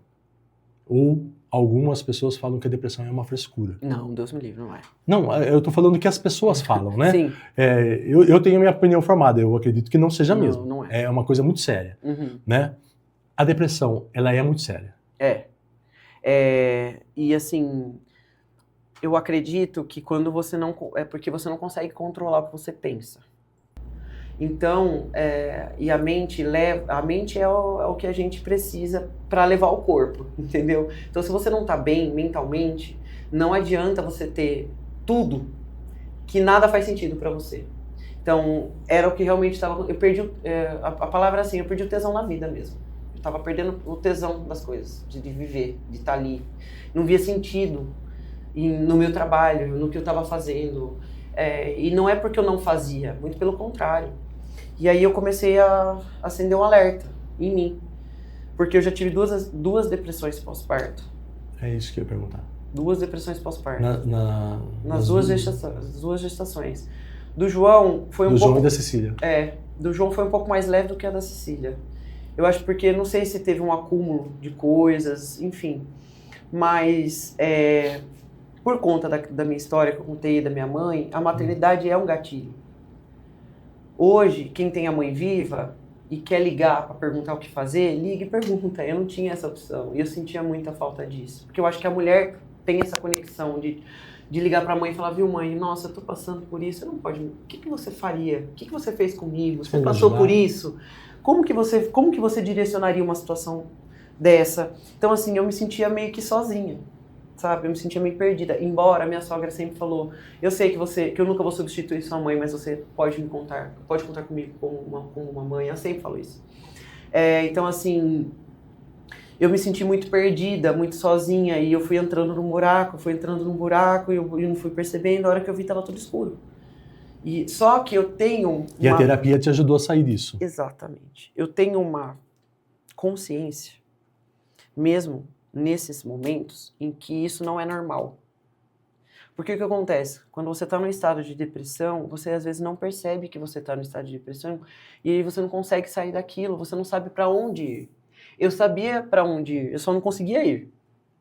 Ou algumas pessoas falam que a depressão é uma frescura. Não, Deus me livre, não é. Não, eu tô falando que as pessoas falam, né? Sim. Eu tenho a minha opinião formada, eu acredito que não seja mesmo. Não é. É uma coisa muito séria, né? A depressão, ela é muito séria. E assim, eu acredito que quando você não... É porque você não consegue controlar o que você pensa. Então, e a mente é o que a gente precisa para levar o corpo, entendeu? Então, se você não tá bem mentalmente, não adianta você ter tudo que nada faz sentido para você. Então, era o que realmente estava... Eu perdi, a palavra é assim, eu perdi o tesão na vida mesmo. Eu estava perdendo o tesão das coisas, de viver, de estar ali. Não via sentido no meu trabalho, no que eu estava fazendo. E não é porque eu não fazia, muito pelo contrário. E aí eu comecei a acender um alerta em mim. Porque eu já tive duas depressões pós-parto. É isso que eu ia perguntar. 2 depressões pós-parto. Nas duas gestações. Do João foi um pouco... Do João e da Cecília. Do João foi um pouco mais leve do que a da Cecília. Eu acho porque, não sei se teve um acúmulo de coisas, enfim. Mas, por conta da minha história que eu contei, da minha mãe, a maternidade é um gatilho. Hoje, quem tem a mãe viva e quer ligar para perguntar o que fazer, liga e pergunta. Eu não tinha essa opção e eu sentia muita falta disso. Porque eu acho que a mulher tem essa conexão de ligar para a mãe e falar, viu mãe, nossa, eu tô passando por isso, você não pode... O que você faria? O que você fez comigo? Você passou por isso? Como que você direcionaria uma situação dessa? Então, assim, eu me sentia meio que sozinha, sabe? Eu me sentia meio perdida. Embora a minha sogra sempre falou, eu sei que eu nunca vou substituir sua mãe, mas você pode contar comigo como uma mãe. Ela sempre falou isso. Então, assim, eu me senti muito perdida, muito sozinha, e eu fui entrando num buraco, e eu não fui percebendo, a hora que eu vi estava tudo escuro. E só que eu tenho... E a terapia te ajudou a sair disso. Exatamente. Eu tenho uma consciência, mesmo nesses momentos, em que isso não é normal. Porque o que acontece? Quando você está num estado de depressão, você às vezes não percebe que você está no estado de depressão, e aí você não consegue sair daquilo, você não sabe para onde ir. Eu sabia para onde ir, eu só não conseguia ir.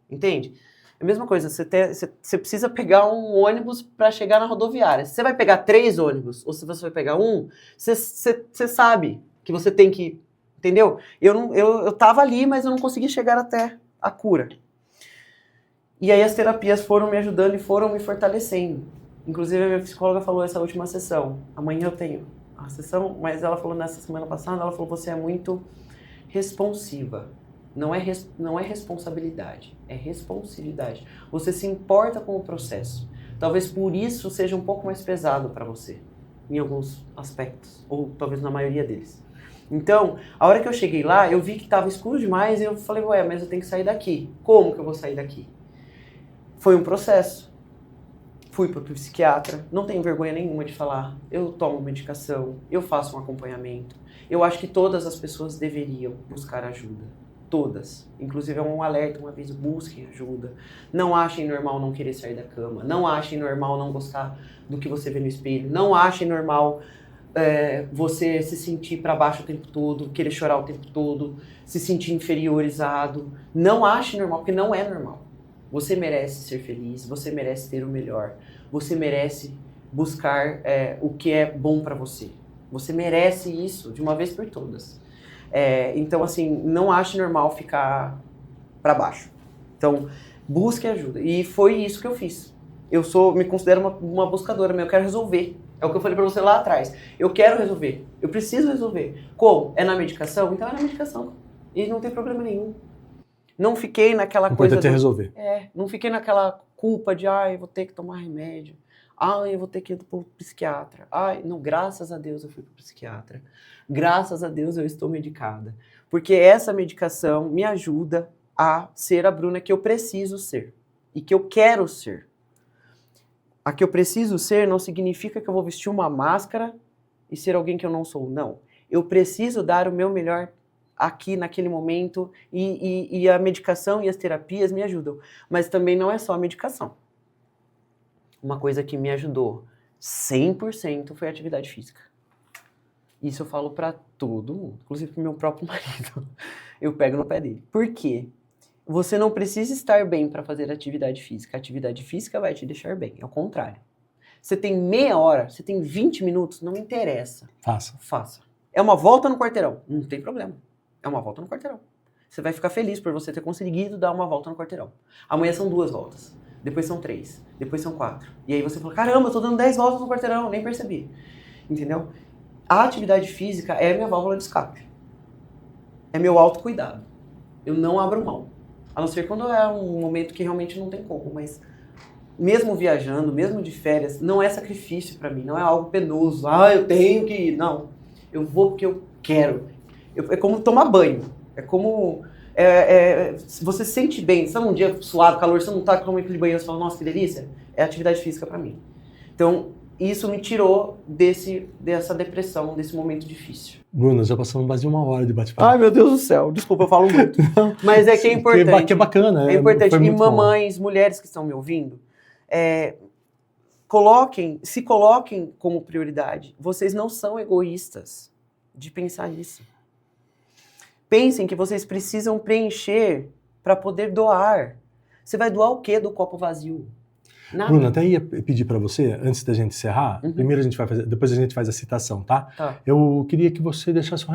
Entende? É a mesma coisa, você precisa pegar um ônibus para chegar na rodoviária. Se você vai pegar 3 ônibus, ou se você vai pegar um, você sabe que você tem que... Entendeu? Eu tava ali, mas eu não consegui chegar até a cura. E aí as terapias foram me ajudando e foram me fortalecendo. Inclusive a minha psicóloga falou essa última sessão. Amanhã eu tenho a sessão, mas ela falou nessa semana passada, ela falou, você é muito responsiva. Não é responsabilidade, é responsividade. Você se importa com o processo. Talvez por isso seja um pouco mais pesado para você, em alguns aspectos, ou talvez na maioria deles. Então, a hora que eu cheguei lá, eu vi que estava escuro demais e eu falei, ué, mas eu tenho que sair daqui. Como que eu vou sair daqui? Foi um processo. Fui para o psiquiatra, não tenho vergonha nenhuma de falar. Eu tomo medicação, eu faço um acompanhamento. Eu acho que todas as pessoas deveriam buscar ajuda. Todas. Inclusive é um alerta, um aviso, busquem ajuda. Não achem normal não querer sair da cama. Não achem normal não gostar do que você vê no espelho. Não achem normal você se sentir para baixo o tempo todo, querer chorar o tempo todo, se sentir inferiorizado. Não ache normal, porque não é normal. Você merece ser feliz, você merece ter o melhor. Você merece buscar o que é bom para você. Você merece isso de uma vez por todas. Então, assim, não ache normal ficar para baixo. Então, busque ajuda. E foi isso que eu fiz. Me considero uma buscadora, mas eu quero resolver. É o que eu falei para você lá atrás. Eu quero resolver. Eu preciso resolver. Como? É na medicação? Então é na medicação. E não tem problema nenhum. Não fiquei naquela coisa... Importante é resolver. Não fiquei naquela culpa de, eu vou ter que tomar remédio. Eu vou ter que ir pro psiquiatra. Não, graças a Deus eu fui pro psiquiatra. Graças a Deus eu estou medicada. Porque essa medicação me ajuda a ser a Bruna que eu preciso ser. E que eu quero ser. A que eu preciso ser não significa que eu vou vestir uma máscara e ser alguém que eu não sou. Não. Eu preciso dar o meu melhor aqui, naquele momento, e a medicação e as terapias me ajudam. Mas também não é só a medicação. Uma coisa que me ajudou 100% foi a atividade física. Isso eu falo pra todo mundo, inclusive pro meu próprio marido. Eu pego no pé dele. Por quê? Você não precisa estar bem para fazer atividade física. A atividade física vai te deixar bem, é o contrário. Você tem meia hora, você tem 20 minutos, não interessa. Faça. É uma volta no quarteirão, não tem problema. É uma volta no quarteirão. Você vai ficar feliz por você ter conseguido dar uma volta no quarteirão. Amanhã são 2 voltas, depois são 3, depois são 4. E aí você fala, caramba, eu tô dando 10 voltas no quarteirão, nem percebi. Entendeu? A atividade física é a minha válvula de escape. É meu autocuidado. Eu não abro mão. A não ser quando é um momento que realmente não tem como, mas mesmo viajando, mesmo de férias, não é sacrifício pra mim, não é algo penoso. Eu tenho que ir. Não, eu vou porque eu quero. É como tomar banho. É como... você se sente bem. Sabe um dia suado, calor, você não tá com aquele banho e você fala, nossa, que delícia? É atividade física pra mim. Então, isso me tirou dessa depressão, desse momento difícil. Bruna, já passamos mais de 1 hora de bate-papo. Ai, meu Deus do céu. Desculpa, eu falo muito. Mas é que é importante. Que é bacana. É importante. E mamães, mulheres que estão me ouvindo, se coloquem como prioridade. Vocês não são egoístas de pensar nisso. Pensem que vocês precisam preencher para poder doar. Você vai doar o quê do copo vazio? Nada. Bruna, até ia pedir para você, antes da gente encerrar, primeiro a gente vai fazer, depois a gente faz a citação, tá? Eu queria que você deixasse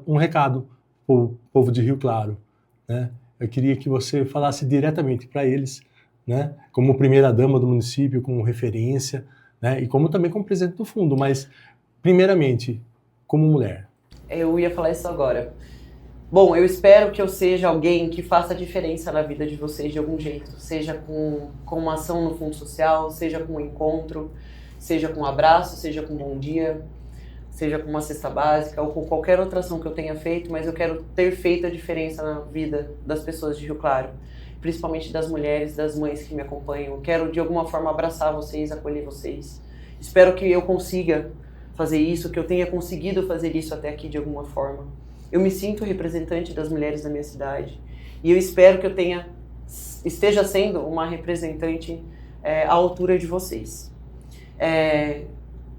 um recado para o povo de Rio Claro, né? Eu queria que você falasse diretamente para eles, né? Como primeira-dama do município, como referência, né? E também como presidente do fundo, mas primeiramente, como mulher. Eu ia falar isso agora. Bom, eu espero que eu seja alguém que faça diferença na vida de vocês de algum jeito. Seja com uma ação no Fundo Social, seja com um encontro, seja com um abraço, seja com um bom dia, seja com uma cesta básica ou com qualquer outra ação que eu tenha feito, mas eu quero ter feito a diferença na vida das pessoas de Rio Claro, principalmente das mulheres, das mães que me acompanham. Eu quero, de alguma forma, abraçar vocês, acolher vocês. Espero que eu consiga fazer isso, que eu tenha conseguido fazer isso até aqui de alguma forma. Eu me sinto representante das mulheres da minha cidade e eu espero que eu esteja sendo uma representante à altura de vocês.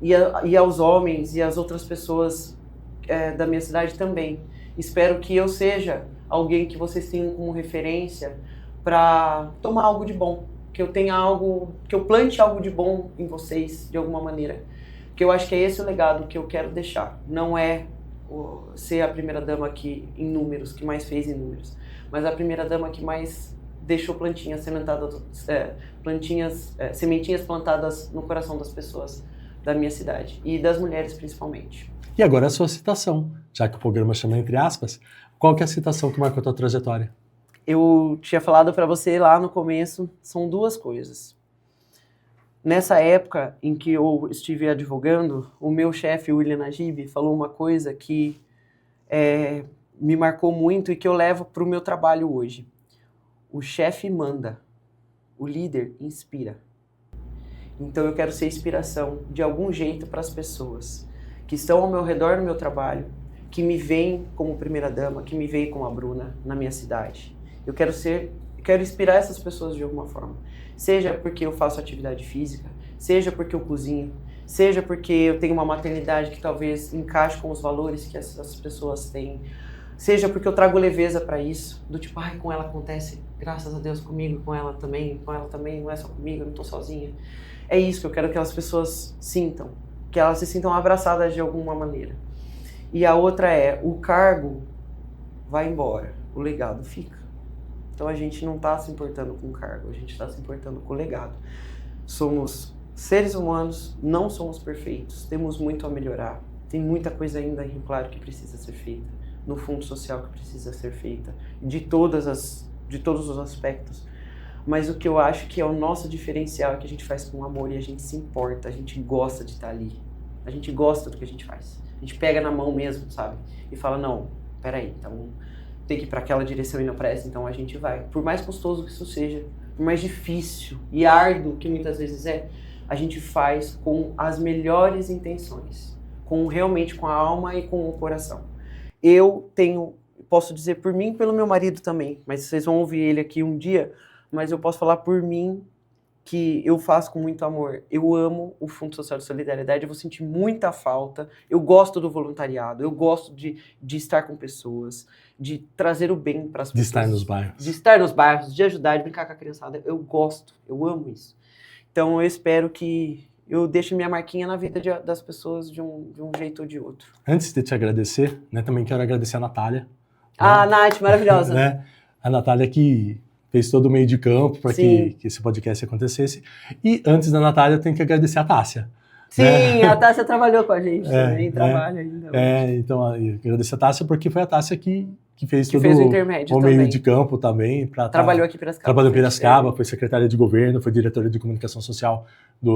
E aos homens e às outras pessoas da minha cidade também. Espero que eu seja alguém que vocês tenham como referência para tomar algo de bom, que eu tenha algo, que eu plante algo de bom em vocês, de alguma maneira. Que eu acho que é esse o legado que eu quero deixar. Não é ser a primeira dama que, em números, que mais fez em números, mas a primeira dama que mais deixou plantinhas sementadas, sementinhas plantadas no coração das pessoas da minha cidade e das mulheres principalmente. E agora a sua citação, já que o programa chama Entre Aspas, qual que é a citação que marcou a tua trajetória? Eu tinha falado para você lá no começo, são duas coisas. Nessa época em que eu estive advogando, o meu chefe, o William Najib, falou uma coisa que me marcou muito e que eu levo para o meu trabalho hoje. O chefe manda, o líder inspira. Então eu quero ser inspiração de algum jeito para as pessoas que estão ao meu redor no meu trabalho, que me veem como primeira-dama, que me veem como a Bruna na minha cidade. Eu quero inspirar essas pessoas de alguma forma. Seja porque eu faço atividade física, seja porque eu cozinho, seja porque eu tenho uma maternidade que talvez encaixe com os valores que essas pessoas têm, seja porque eu trago leveza para isso, do tipo, ai, com ela acontece, graças a Deus, comigo, com ela também, não é só comigo, eu não tô sozinha. É isso que eu quero que as pessoas sintam, que elas se sintam abraçadas de alguma maneira. E a outra é, o cargo vai embora, o legado fica. Então a gente não está se importando com o cargo, a gente está se importando com o legado. Somos seres humanos, não somos perfeitos, temos muito a melhorar, tem muita coisa ainda em Rio Claro que precisa ser feita, no fundo social que precisa ser feita, de todos os aspectos. Mas o que eu acho que é o nosso diferencial é que a gente faz com amor e a gente se importa, a gente gosta de estar ali, a gente gosta do que a gente faz. A gente pega na mão mesmo, sabe? E fala, não, peraí, então tem que ir para aquela direção e não presta, então a gente vai. Por mais custoso que isso seja, por mais difícil e árduo que muitas vezes é, a gente faz com as melhores intenções, realmente com a alma e com o coração. Eu posso dizer por mim e pelo meu marido também, mas vocês vão ouvir ele aqui um dia, mas eu posso falar por mim que eu faço com muito amor. Eu amo o Fundo Social de Solidariedade, eu vou sentir muita falta, eu gosto do voluntariado, eu gosto de estar com pessoas, de trazer o bem para as pessoas. De estar nos bairros. De estar nos bairros, de ajudar, de brincar com a criançada. Eu gosto, eu amo isso. Então eu espero que eu deixe minha marquinha na vida das pessoas de um jeito ou de outro. Antes de te agradecer, né, também quero agradecer a Natália. Ah, né? Nath, maravilhosa. Né? A Natália que fez todo o meio de campo para que esse podcast acontecesse. E antes da Natália, eu tenho que agradecer a Tássia. Sim, né? A Tássia trabalhou com a gente também, trabalha ainda. Então, agradecer a Tássia porque foi a Tássia que fez todo o intermédio o meio de campo também. Trabalhou aqui em Piracicaba. Trabalhou em Piracicaba, foi secretária de governo, foi diretora de comunicação social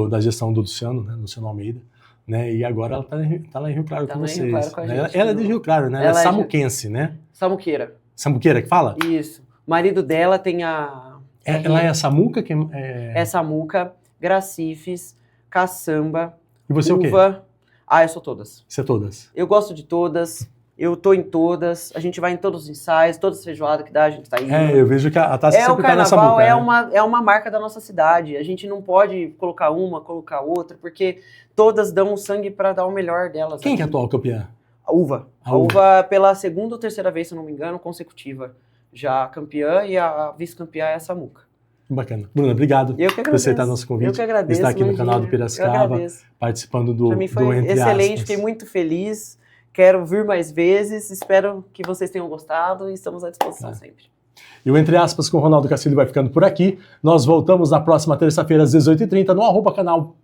da gestão do Luciano, né, Luciano Almeida. Né, e agora ela está lá em Rio Claro com vocês. Rio Claro com a gente, ela é de Rio Claro, né? Ela é samuquense, né? Samuqueira. Samuqueira que fala? Isso. O marido dela tem a... Ela é a Samuca? É Samuca, Gracifes, Caçamba, e você Uva. O quê? Ah, eu sou todas. Você é todas? Eu gosto de todas, eu tô em todas, a gente vai em todos os ensaios, todas as feijoadas que dá, a gente tá indo. Eu vejo que a Tássia sempre tá nessa boca. O carnaval é uma marca da nossa cidade, a gente não pode colocar uma, colocar outra, porque todas dão sangue para dar o melhor delas. Quem que é a atual campeã? A Uva. A Uva pela segunda ou terceira vez, se eu não me engano, consecutiva. Já campeã e a vice-campeã é a Samuca. Bacana. Bruna, obrigado por aceitar nosso convite. Eu que agradeço. Estar aqui no canal do Piracicaba, participando do Entre Aspas. Para mim foi excelente, fiquei muito feliz. Quero vir mais vezes, espero que vocês tenham gostado e estamos à disposição sempre. E o Entre Aspas com o Ronaldo Castilho vai ficando por aqui. Nós voltamos na próxima terça-feira às 18h30 no @canal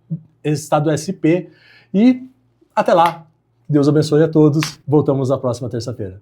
Estado SP. E até lá. Deus abençoe a todos. Voltamos na próxima terça-feira.